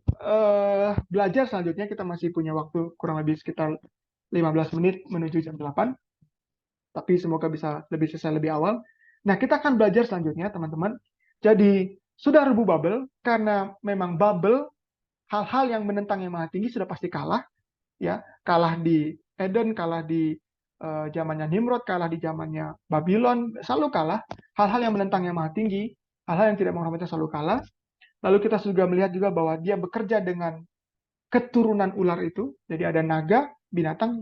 belajar selanjutnya. Kita masih punya waktu kurang lebih sekitar 15 menit menuju jam 8. Tapi semoga bisa selesai lebih awal. Nah, kita akan belajar selanjutnya, teman-teman. Jadi, sudah rubuh Babel, karena memang Babel, hal-hal yang menentang yang maha tinggi sudah pasti kalah. Ya, kalah di Eden, kalah di zamannya Nimrod, kalah di zamannya Babylon, selalu kalah. Hal-hal yang menentang yang maha tinggi, hal-hal yang tidak menghormati selalu kalah. Lalu kita juga melihat juga bahwa dia bekerja dengan keturunan ular itu. Jadi ada naga, binatang,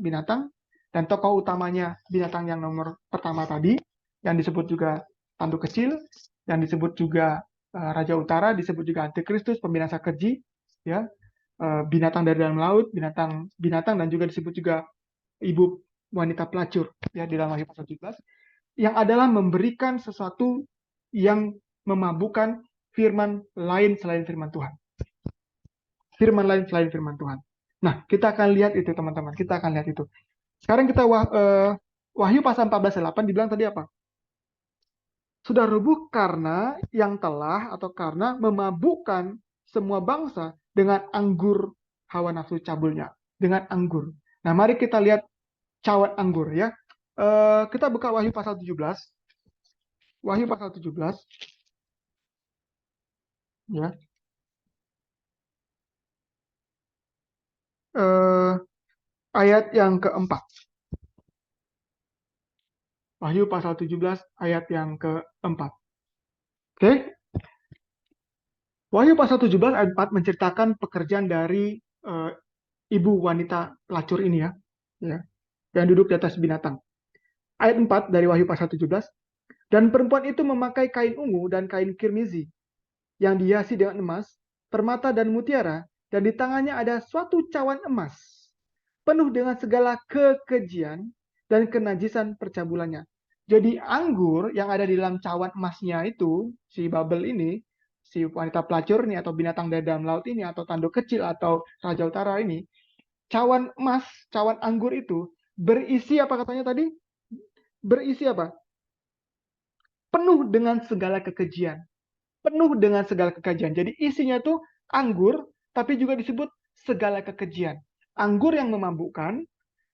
dan tokoh utamanya binatang yang nomor pertama tadi, yang disebut juga tanduk kecil, yang disebut juga Raja Utara, disebut juga Antikristus, pembinasa keji, ya, binatang dari dalam laut, binatang, dan juga disebut juga ibu wanita pelacur, ya, di dalam Wahyu pasal 17, yang adalah memberikan sesuatu yang memabukkan firman lain selain firman Tuhan. Firman lain selain firman Tuhan. Nah, kita akan lihat itu, teman-teman. Kita akan lihat itu. Sekarang kita Wahyu pasal 14:8 dibilang tadi apa? Sudah rubuh karena yang telah atau karena memabukkan semua bangsa dengan anggur hawa nafsu cabulnya. Dengan anggur. Nah, mari kita lihat cawan anggur ya. Kita buka Wahyu pasal 17. Wahyu pasal 17. Ya. Ayat yang keempat. Wahyu pasal 17 ayat yang keempat. Oke. Wahyu pasal 17 ayat 4 menceritakan pekerjaan dari ibu wanita pelacur ini ya. Yang duduk di atas binatang. Ayat 4 dari Wahyu pasal 17. Dan perempuan itu memakai kain ungu dan kain kirmizi yang dihiasi dengan emas, permata dan mutiara, dan di tangannya ada suatu cawan emas penuh dengan segala kekejian dan kenajisan percabulannya. Jadi anggur yang ada di dalam cawan emasnya itu, si Babel ini, si wanita pelacur ini, atau binatang dari dalam laut ini, atau tanduk kecil, atau Raja Utara ini, cawan emas, cawan anggur itu berisi apa katanya tadi? Berisi apa? Penuh dengan segala kekejian. Penuh dengan segala kekejian. Jadi isinya itu anggur, tapi juga disebut segala kekejian. Anggur yang memabukkan,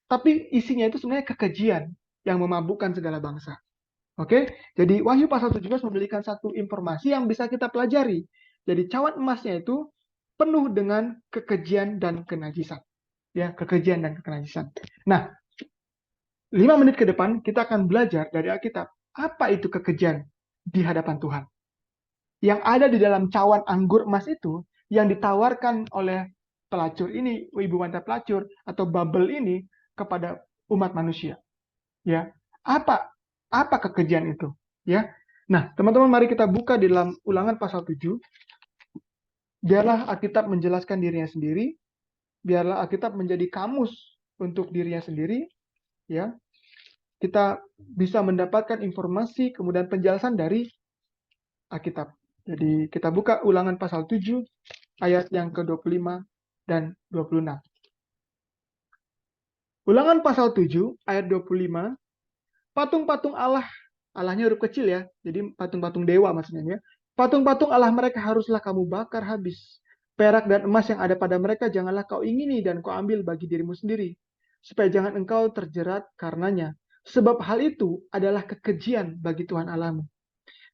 tapi isinya itu sebenarnya kekejian yang memabukkan segala bangsa. Oke, jadi Wahyu pasal 17 memberikan satu informasi yang bisa kita pelajari. Jadi cawan emasnya itu penuh dengan kekejian dan kenajisan. Ya, kekejian dan kenajisan. Nah, 5 menit ke depan kita akan belajar dari Alkitab apa itu kekejian di hadapan Tuhan. Yang ada di dalam cawan anggur emas itu yang ditawarkan oleh pelacur ini, ibu wanita pelacur atau Babel ini kepada umat manusia. Ya, apa kekejian itu? Ya. Nah, teman-teman, mari kita buka di dalam Ulangan pasal 7. Biarlah Alkitab menjelaskan dirinya sendiri, biarlah Alkitab menjadi kamus untuk dirinya sendiri, ya. Kita bisa mendapatkan informasi kemudian penjelasan dari Alkitab. Jadi kita buka Ulangan pasal 7 ayat yang ke-25 dan 26. Ulangan pasal 7 ayat 25, patung-patung Allah, Allahnya huruf kecil ya, jadi patung-patung dewa maksudnya. Patung-patung Allah mereka haruslah kamu bakar habis. Perak dan emas yang ada pada mereka janganlah kau ingini dan kau ambil bagi dirimu sendiri, supaya jangan engkau terjerat karenanya. Sebab hal itu adalah kekejian bagi Tuhan Allahmu.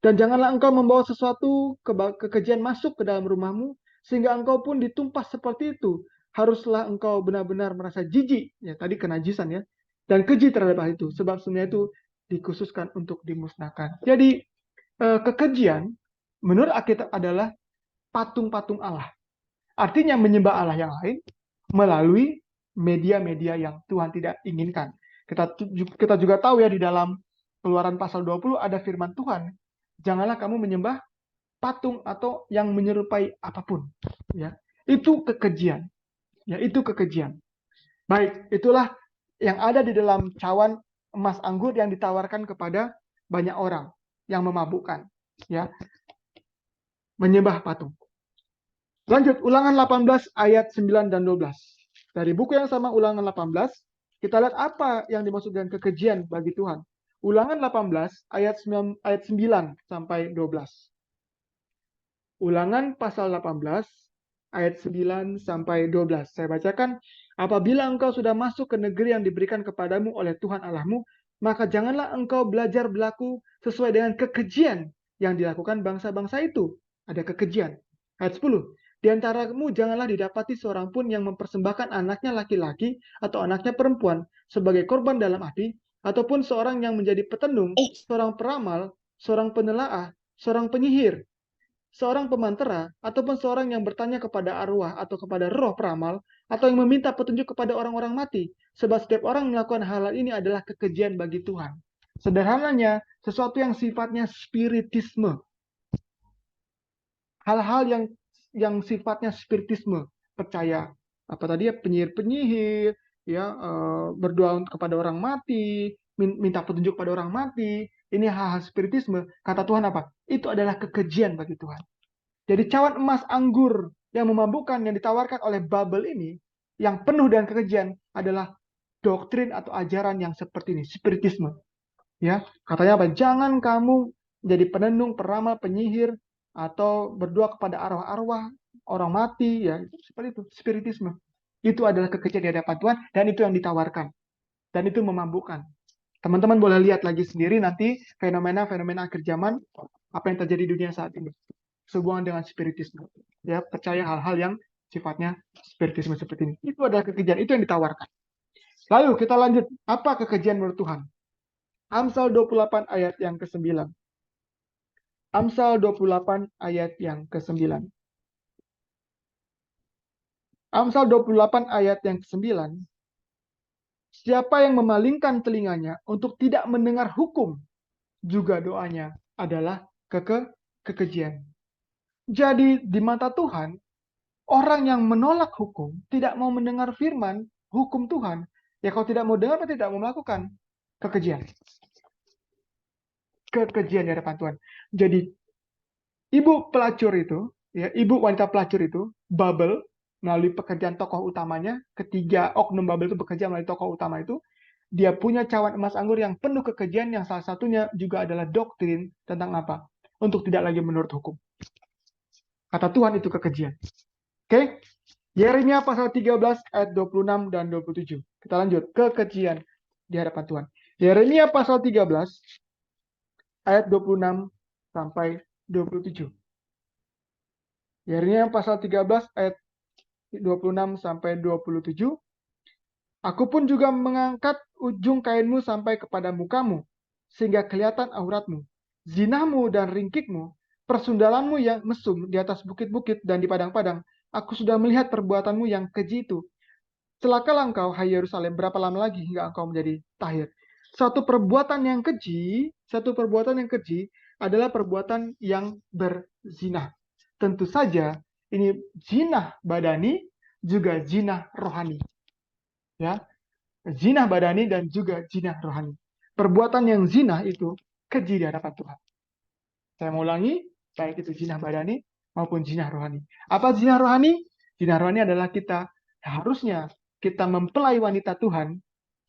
Dan janganlah engkau membawa sesuatu kekejian masuk ke dalam rumahmu, sehingga engkau pun ditumpah seperti itu. Haruslah engkau benar-benar merasa jijik, ya tadi kenajisan ya, dan keji terhadap hal itu, sebab sebenarnya itu dikhususkan untuk dimusnahkan. Jadi kekejian menurut Alkitab adalah patung-patung Allah. Artinya menyembah Allah yang lain melalui media-media yang Tuhan tidak inginkan. Kita juga tahu ya di dalam Keluaran pasal 20 ada firman Tuhan, janganlah kamu menyembah patung atau yang menyerupai apapun. Ya, itu kekejian. Ya, itu kekejian. Baik, itulah yang ada di dalam cawan emas anggur yang ditawarkan kepada banyak orang yang memabukkan. Ya, menyembah patung. Lanjut, Ulangan 18 ayat 9 dan 12. Dari buku yang sama Ulangan 18, kita lihat apa yang dimaksud dengan kekejian bagi Tuhan. Ulangan 18 ayat 9 sampai 12. Ulangan pasal 18 ayat 9 sampai 12. Saya bacakan, apabila engkau sudah masuk ke negeri yang diberikan kepadamu oleh Tuhan Allahmu, maka janganlah engkau belajar berlaku sesuai dengan kekejian yang dilakukan bangsa-bangsa itu. Ada kekejian. Ayat 10. Di antaramu janganlah didapati seorang pun yang mempersembahkan anaknya laki-laki atau anaknya perempuan sebagai korban dalam api, ataupun seorang yang menjadi petenung, seorang peramal, seorang penelaah, seorang penyihir, seorang pemantera, ataupun seorang yang bertanya kepada arwah atau kepada roh peramal, atau yang meminta petunjuk kepada orang-orang mati. Sebab setiap orang melakukan hal ini adalah kekejian bagi Tuhan. Sederhananya, sesuatu yang sifatnya spiritisme. Hal-hal yang sifatnya spiritisme. Percaya apa tadi ya, penyihir-penyihir, ya berdoa kepada orang mati, minta petunjuk pada orang mati. Ini hal-hal spiritisme. Kata Tuhan apa? Itu adalah kekejian bagi Tuhan. Jadi cawan emas anggur yang memabukkan yang ditawarkan oleh Babel ini, yang penuh dengan kekejian adalah doktrin atau ajaran yang seperti ini, spiritisme. Ya, katanya apa? Jangan kamu jadi penenung, peramal, penyihir, atau berdoa kepada arwah-arwah, orang mati, ya seperti itu, spiritisme. Itu adalah kekejian di hadapan Tuhan, dan itu yang ditawarkan. Dan itu memabukkan. Teman-teman boleh lihat lagi sendiri nanti fenomena-fenomena akhir zaman, apa yang terjadi di dunia saat ini. Sehubungan dengan spiritisme. Ya, percaya hal-hal yang sifatnya spiritisme seperti ini. Itu adalah kekejian, itu yang ditawarkan. Lalu kita lanjut, apa kekejian menurut Tuhan? Amsal 28 ayat yang ke-9. Amsal 28 ayat yang ke-9. Amsal 28 ayat yang ke-9. Siapa yang memalingkan telinganya untuk tidak mendengar hukum, juga doanya adalah kekejian. Jadi di mata Tuhan, orang yang menolak hukum, tidak mau mendengar firman, hukum Tuhan, ya kalau tidak mau dengar, tidak mau melakukan, kekejian. Kekejian di hadapan Tuhan. Jadi ibu pelacur itu, ya ibu wanita pelacur itu, Babel, melalui pekerjaan tokoh utamanya, ketiga oknum Babel itu bekerja melalui tokoh utama itu, dia punya cawan emas anggur yang penuh kekejian, yang salah satunya juga adalah doktrin tentang apa? Untuk tidak lagi menurut hukum. Kata Tuhan itu kekejian. Oke? Yeremia pasal 13 ayat 26 dan 27. Kita lanjut, kekejian di hadapan Tuhan. Yeremia pasal 13 ayat 26 sampai 27. Yeremia pasal 13 ayat 26 sampai 27. Aku pun juga mengangkat ujung kainmu sampai kepada mukamu, sehingga kelihatan auratmu, zinamu dan ringkikmu, persundalanmu yang mesum di atas bukit-bukit dan di padang-padang. Aku sudah melihat perbuatanmu yang keji itu. Celakalah engkau, hai Yerusalem, berapa lama lagi hingga engkau menjadi tahir? Satu perbuatan yang keji adalah perbuatan yang berzina. Tentu saja Ini zina badani juga zina rohani. Ya, zina badani dan juga zina rohani. Perbuatan yang zina itu keji di hadapan Tuhan. Saya mau ulangi, baik itu zina badani maupun zina rohani. Apa zina rohani? Zina rohani adalah harusnya kita mempelai wanita Tuhan.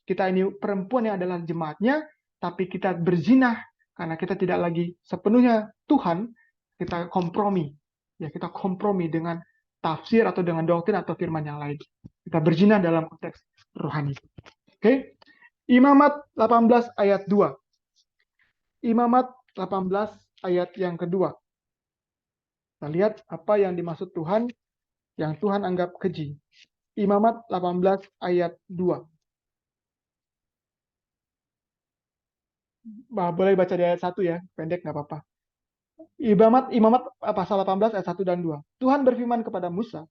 Kita ini perempuan yang adalah jemaatnya, tapi kita berzinah karena kita tidak lagi sepenuhnya Tuhan. Kita kompromi, ya kita kompromi dengan tafsir atau dengan doktrin atau firman yang lain. Kita berzinah dalam konteks rohani. Oke, Imamat 18 ayat 2. Imamat 18 ayat yang kedua. Kita lihat apa yang dimaksud Tuhan, yang Tuhan anggap keji. Imamat 18 ayat 2. Boleh baca di ayat 1 ya, pendek nggak apa-apa. Imamat pasal 18 ayat 1 dan 2. Tuhan berfirman kepada Musa,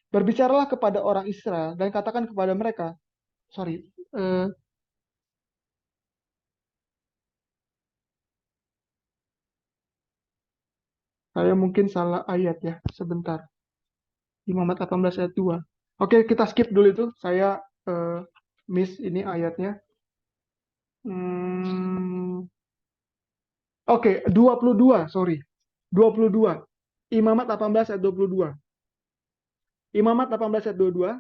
berbicaralah kepada orang Israel dan katakan kepada mereka, saya mungkin salah ayat ya, sebentar. Imamat 18 ayat 2. Oke, kita skip dulu itu. Saya miss ini ayatnya. Oke, 22, sorry. 22. Imamat 18 ayat 22. Imamat 18 ayat 22.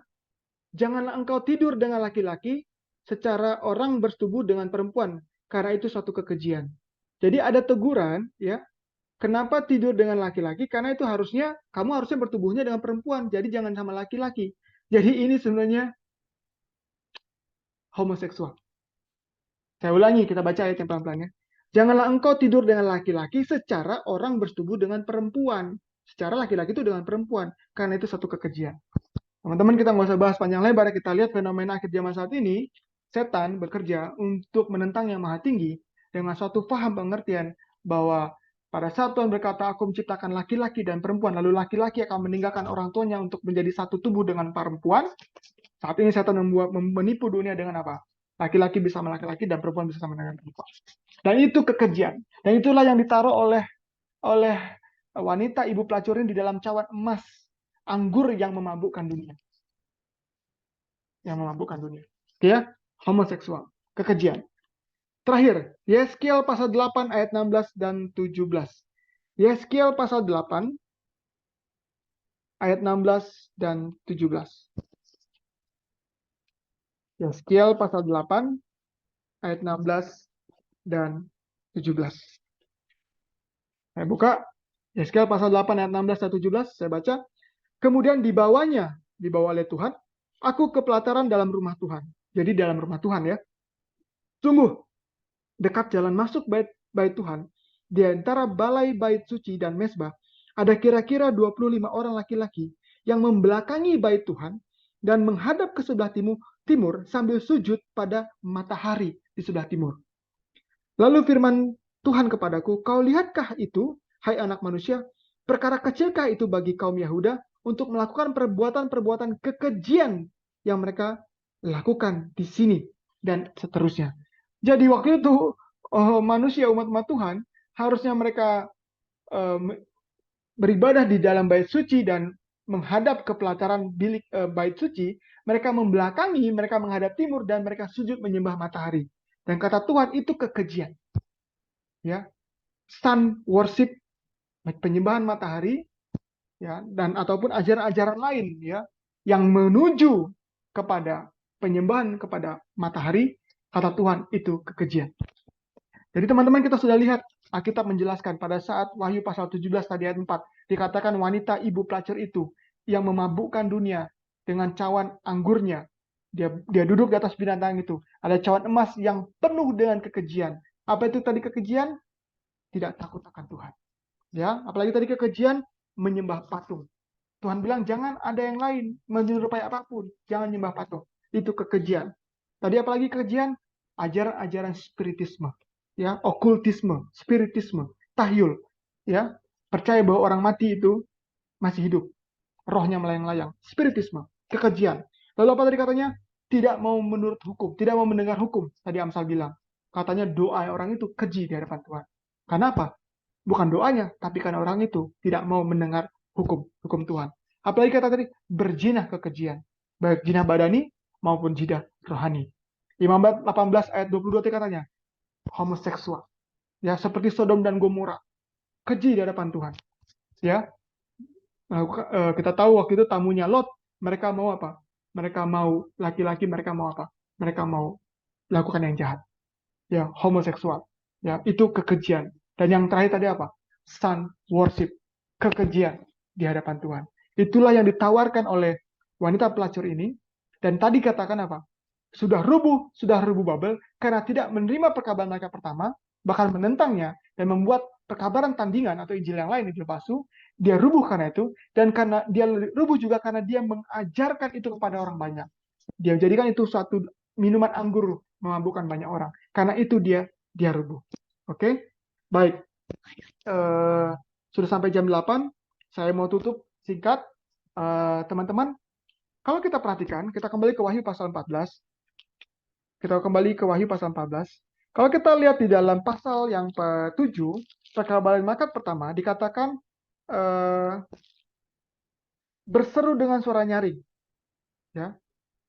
Janganlah engkau tidur dengan laki-laki secara orang bersetubuh dengan perempuan, karena itu suatu kekejian. Jadi ada teguran, ya. Kenapa tidur dengan laki-laki? Karena itu kamu harusnya bertubuhnya dengan perempuan. Jadi jangan sama laki-laki. Jadi ini sebenarnya homoseksual. Saya ulangi, kita baca ayat yang pelan-pelan ya. Janganlah engkau tidur dengan laki-laki secara orang bersetubuh dengan perempuan. Secara laki-laki itu dengan perempuan. Karena itu satu kekejian. Teman-teman, kita nggak usah bahas panjang lebar. Kita lihat fenomena akhir zaman saat ini. Setan bekerja untuk menentang yang maha tinggi dengan suatu paham pengertian bahwa pada saat Tuhan berkata, aku menciptakan laki-laki dan perempuan, lalu laki-laki akan meninggalkan orang tuanya untuk menjadi satu tubuh dengan perempuan. Saat ini setan menipu dunia dengan apa? Laki-laki bisa sama laki-laki dan perempuan bisa sama dengan perempuan. Dan itu kekejian. Dan itulah yang ditaruh oleh wanita ibu pelacurin di dalam cawan emas anggur yang memabukkan dunia. Yang memabukkan dunia. Oke ya? Homoseksual. Kekejian. Terakhir, Yeskiel pasal 8 ayat 16 dan 17. Yeskiel pasal 8 ayat 16 dan 17. Yeskiel pasal 8 ayat 16 dan 17. Saya buka Yeskiel pasal 8 ayat 16 dan 17, saya baca. Kemudian dibawa oleh Tuhan, aku ke pelataran dalam rumah Tuhan. Jadi dalam rumah Tuhan ya. Sungguh, dekat jalan masuk bait Tuhan, di antara balai bait suci dan mesbah, ada kira-kira 25 orang laki-laki yang membelakangi bait Tuhan dan menghadap ke sebelah timur sambil sujud pada matahari di sebelah timur. Lalu firman Tuhan kepadaku, kau lihatkah itu, hai anak manusia, perkara kecilkah itu bagi kaum Yahuda untuk melakukan perbuatan-perbuatan kekejian yang mereka lakukan di sini dan seterusnya. Jadi waktu itu manusia umat Tuhan harusnya mereka beribadah di dalam bait suci dan menghadap ke pelataran bilik bait suci. Mereka membelakangi, mereka menghadap timur dan mereka sujud menyembah matahari. Dan kata Tuhan itu kekejian. Ya, sun worship, penyembahan matahari, ya, dan ataupun ajaran-ajaran lain, ya, yang menuju kepada penyembahan kepada matahari, kata Tuhan itu kekejian. Jadi teman-teman, kita sudah lihat Alkitab menjelaskan pada saat Wahyu pasal 17 tadi ayat 4 dikatakan wanita ibu pelacur itu yang memabukkan dunia dengan cawan anggurnya. Dia duduk di atas binatang itu. Ada cawan emas yang penuh dengan kekejian. Apa itu tadi kekejian? Tidak takut akan Tuhan. Ya, apalagi tadi kekejian menyembah patung. Tuhan bilang jangan ada yang lain menyerupai apapun, jangan menyembah patung. Itu kekejian. Tadi apalagi kekejian? Ajaran-ajaran spiritisme, ya, okultisme, spiritisme, tahyul, ya, percaya bahwa orang mati itu masih hidup, rohnya melayang-layang, spiritisme, kekejian. Lalu apa tadi katanya? Tidak mau menurut hukum, tidak mau mendengar hukum. Tadi Amsal bilang, katanya doa orang itu keji di hadapan Tuhan. Kenapa? Bukan doanya, tapi karena orang itu tidak mau mendengar hukum Tuhan. Apalagi kata tadi, berjinah kekejian, baik jinah badani maupun jinah rohani. Imamat 18 ayat 22 katanya, homoseksual. Ya, seperti Sodom dan Gomora, keji di hadapan Tuhan. Ya, kita tahu waktu itu tamunya Lot, mereka mau apa? Mereka mau laki-laki, mereka mau apa? Mereka mau lakukan yang jahat. Ya, homoseksual. Ya, itu kekejian. Dan yang terakhir tadi apa? Sun worship, kekejian di hadapan Tuhan. Itulah yang ditawarkan oleh wanita pelacur ini. Dan tadi katakan apa? Sudah rubuh Babel karena tidak menerima perkabaran mereka pertama, bahkan menentangnya dan membuat perkabaran tandingan atau Injil yang lain, Injil palsu. Dia rubuh karena itu, dan karena dia rubuh juga karena dia mengajarkan itu kepada orang banyak. Dia jadikan itu suatu minuman anggur memabukkan banyak orang. Karena itu dia rubuh. Oke, baik. Sudah sampai jam 8. Saya mau tutup singkat. Teman-teman, kalau kita perhatikan, kita kembali ke Wahyu pasal 14. Kita kembali ke Wahyu pasal 14. Kalau kita lihat di dalam pasal yang ke-7, perkabaran malaikat pertama dikatakan berseru dengan suara nyaring. Ya.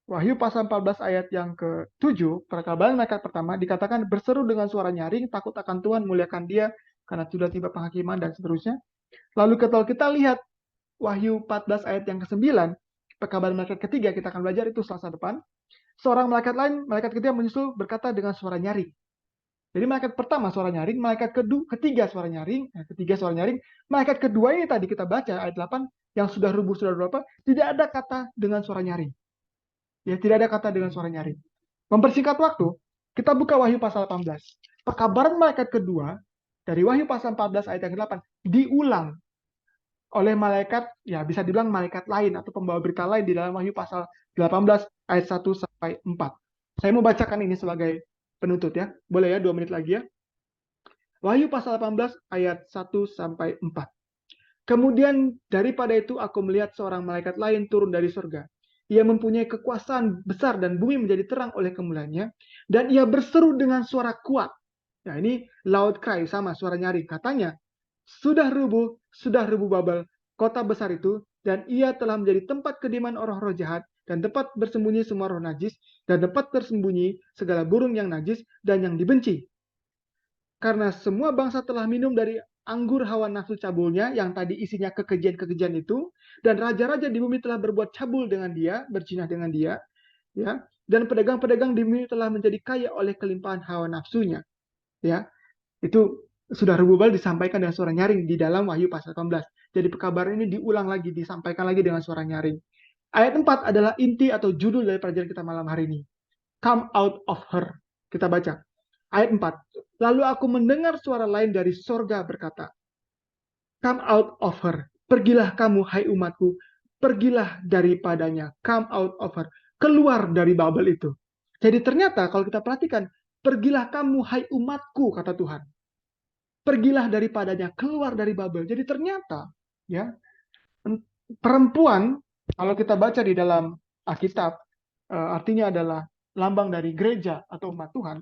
Wahyu pasal 14 ayat yang ke-7, perkabaran malaikat pertama dikatakan berseru dengan suara nyaring, takut akan Tuhan, muliakan Dia, karena sudah tiba penghakiman dan seterusnya. Lalu kalau kita lihat Wahyu 14 ayat yang ke-9, perkabaran malaikat ketiga, kita akan belajar itu Selasa depan. Seorang malaikat lain, malaikat ketiga menyusul berkata dengan suara nyaring. Jadi malaikat pertama suara nyaring, malaikat ketiga suara nyaring, malaikat kedua ini tadi kita baca ayat 8 yang sudah rubuh sudah berapa, tidak ada kata dengan suara nyaring. Ya, tidak ada kata dengan suara nyaring. Mempersingkat waktu, kita buka Wahyu pasal 18. Perkabaran malaikat kedua dari Wahyu pasal 14 ayat yang ke-8 diulang oleh malaikat, ya bisa dibilang malaikat lain atau pembawa berita lain di dalam Wahyu pasal 18 ayat 1 sampai 4. Saya mau bacakan ini sebagai penuntut ya. Boleh ya 2 menit lagi ya. Wahyu pasal 18 ayat 1 sampai 4. Kemudian daripada itu aku melihat seorang malaikat lain turun dari surga. Ia mempunyai kekuasaan besar dan bumi menjadi terang oleh kemuliaannya. Dan ia berseru dengan suara kuat. Nah ini loud cry, sama suara nyaring. Katanya, sudah rubuh Babel, kota besar itu. Dan ia telah menjadi tempat kediaman orang roh jahat. Dan tempat bersembunyi semua roh najis. Dan tempat tersembunyi segala burung yang najis dan yang dibenci. Karena semua bangsa telah minum dari anggur hawa nafsu cabulnya yang tadi isinya kekejian-kekejian itu, dan raja-raja di bumi telah berbuat cabul dengan dia, berzinah dengan dia, ya. Dan pedagang-pedagang di bumi telah menjadi kaya oleh kelimpahan hawa nafsunya, ya. Itu sudah rububal disampaikan dengan suara nyaring di dalam Wahyu pasal 18. Jadi perkabaran ini diulang lagi, disampaikan lagi dengan suara nyaring. Ayat 4 adalah inti atau judul dari pelajaran kita malam hari ini. Come out of her. Kita baca. Ayat 4. Lalu aku mendengar suara lain dari sorga berkata, come out of her. Pergilah kamu, hai umatku. Pergilah daripadanya. Come out of her. Keluar dari Babel itu. Jadi ternyata kalau kita perhatikan, pergilah kamu, hai umatku, kata Tuhan. Pergilah daripadanya, keluar dari Babel. Jadi ternyata, ya, perempuan, kalau kita baca di dalam Alkitab, artinya adalah lambang dari gereja atau umat Tuhan.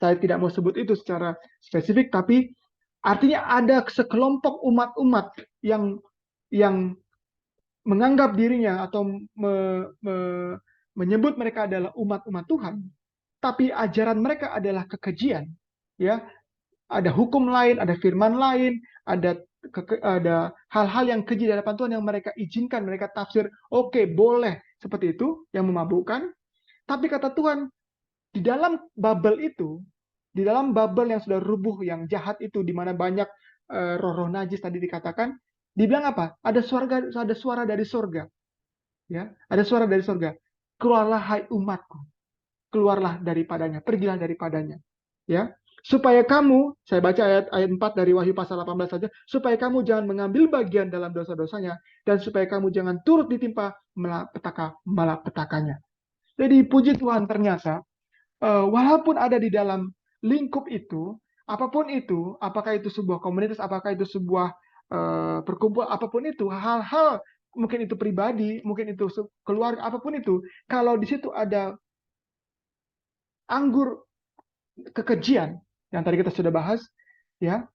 Saya tidak mau sebut itu secara spesifik, tapi artinya ada sekelompok umat-umat yang menganggap dirinya atau menyebut mereka adalah umat-umat Tuhan, tapi ajaran mereka adalah kekejian. Ya, ada hukum lain, ada firman lain, ada hal-hal yang keji di hadapan Tuhan yang mereka izinkan, mereka tafsir, oke, boleh seperti itu, yang memabukkan. Tapi kata Tuhan, di dalam Babel itu, di dalam Babel yang sudah rubuh, yang jahat itu, di mana banyak roh-roh najis tadi dikatakan, dibilang apa? Ada suara dari surga. Ya, ada suara dari surga. Keluarlah hai umatku. Keluarlah daripadanya, pergilah daripadanya. Ya, supaya kamu, saya baca ayat 4 dari Wahyu pasal 18 saja, supaya kamu jangan mengambil bagian dalam dosa-dosanya, dan supaya kamu jangan turut ditimpa malapetakannya. Jadi puji Tuhan, ternyata walaupun ada di dalam lingkup itu, apapun itu, apakah itu sebuah komunitas, apakah itu sebuah perkumpulan, apapun itu, hal-hal mungkin itu pribadi, mungkin itu keluarga, apapun itu, kalau di situ ada anggur kekejian yang tadi kita sudah bahas, ya,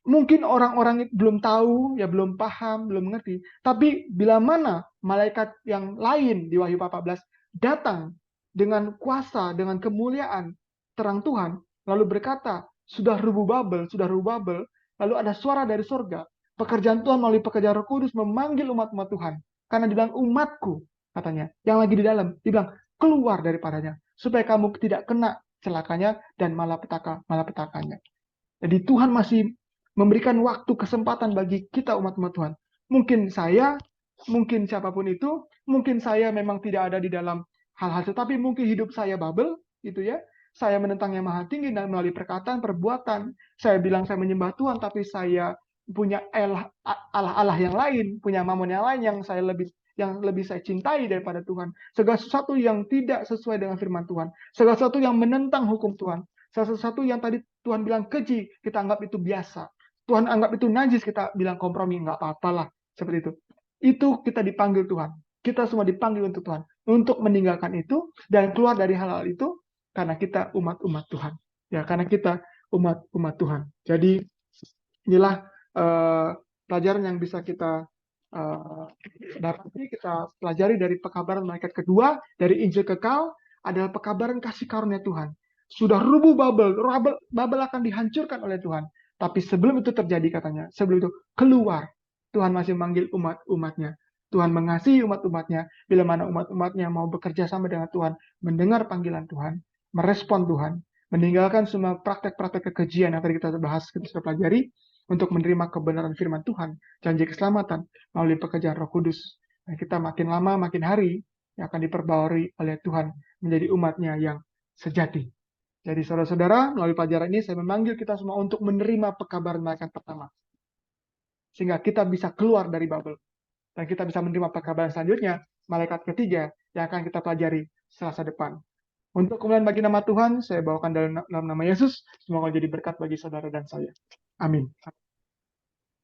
Mungkin orang-orang belum tahu, ya belum paham, belum mengerti. Tapi bila mana malaikat yang lain di Wahyu 14 datang dengan kuasa, dengan kemuliaan terang Tuhan, lalu berkata, sudah rubuh Babel, sudah rubuh Babel, lalu ada suara dari sorga. Pekerjaan Tuhan melalui pekerjaan Roh Kudus memanggil umat-umat Tuhan. Karena dibilang umatku, katanya, yang lagi di dalam, dibilang keluar daripadanya, supaya kamu tidak kena celakanya dan malapetaka-malapetakanya. Jadi Tuhan masih memberikan waktu kesempatan bagi kita umat-umat Tuhan. Mungkin saya, mungkin siapapun itu, mungkin saya memang tidak ada di dalam hal-hal itu, tapi mungkin hidup saya Babel, gitu ya. Saya menentang yang maha tinggi dan melalui perkataan, perbuatan. Saya bilang saya menyembah Tuhan, tapi saya punya Allah-Allah yang lain, punya mamon yang lain yang lebih saya cintai daripada Tuhan. Segala sesuatu yang tidak sesuai dengan firman Tuhan. Segala sesuatu yang menentang hukum Tuhan. Segala sesuatu yang tadi Tuhan bilang keji, kita anggap itu biasa. Tuhan anggap itu najis, kita bilang kompromi, nggak apa-apalah. Seperti itu. Itu kita dipanggil Tuhan. Kita semua dipanggil untuk Tuhan. Untuk meninggalkan itu dan keluar dari hal-hal itu karena kita umat-umat Tuhan. Ya, karena kita umat-umat Tuhan. Jadi inilah pelajaran yang bisa kita dapati, kita pelajari dari pekabaran malaikat kedua, dari Injil kekal, adalah pekabaran kasih karunia Tuhan. Sudah rubuh Babel, Babel akan dihancurkan oleh Tuhan. Tapi sebelum itu terjadi katanya, sebelum itu keluar, Tuhan masih memanggil umat-umatnya. Tuhan mengasihi umat-umatnya, bila mana umat-umatnya mau bekerja sama dengan Tuhan, mendengar panggilan Tuhan, merespon Tuhan, meninggalkan semua praktek-praktek kekejian yang tadi kita bahas, kita sudah pelajari, untuk menerima kebenaran firman Tuhan, janji keselamatan melalui pekerjaan Roh Kudus. Dan kita makin lama, makin hari yang akan diperbaharui oleh Tuhan menjadi umatnya yang sejati. Jadi saudara-saudara, melalui pelajaran ini saya memanggil kita semua untuk menerima pekabaran malaikat pertama. Sehingga kita bisa keluar dari Babel. Dan kita bisa menerima pekabaran selanjutnya, malaikat ketiga yang akan kita pelajari Selasa depan. Untuk kemuliaan bagi nama Tuhan, saya bawakan dalam nama Yesus. Semoga jadi berkat bagi saudara dan saya. Amin.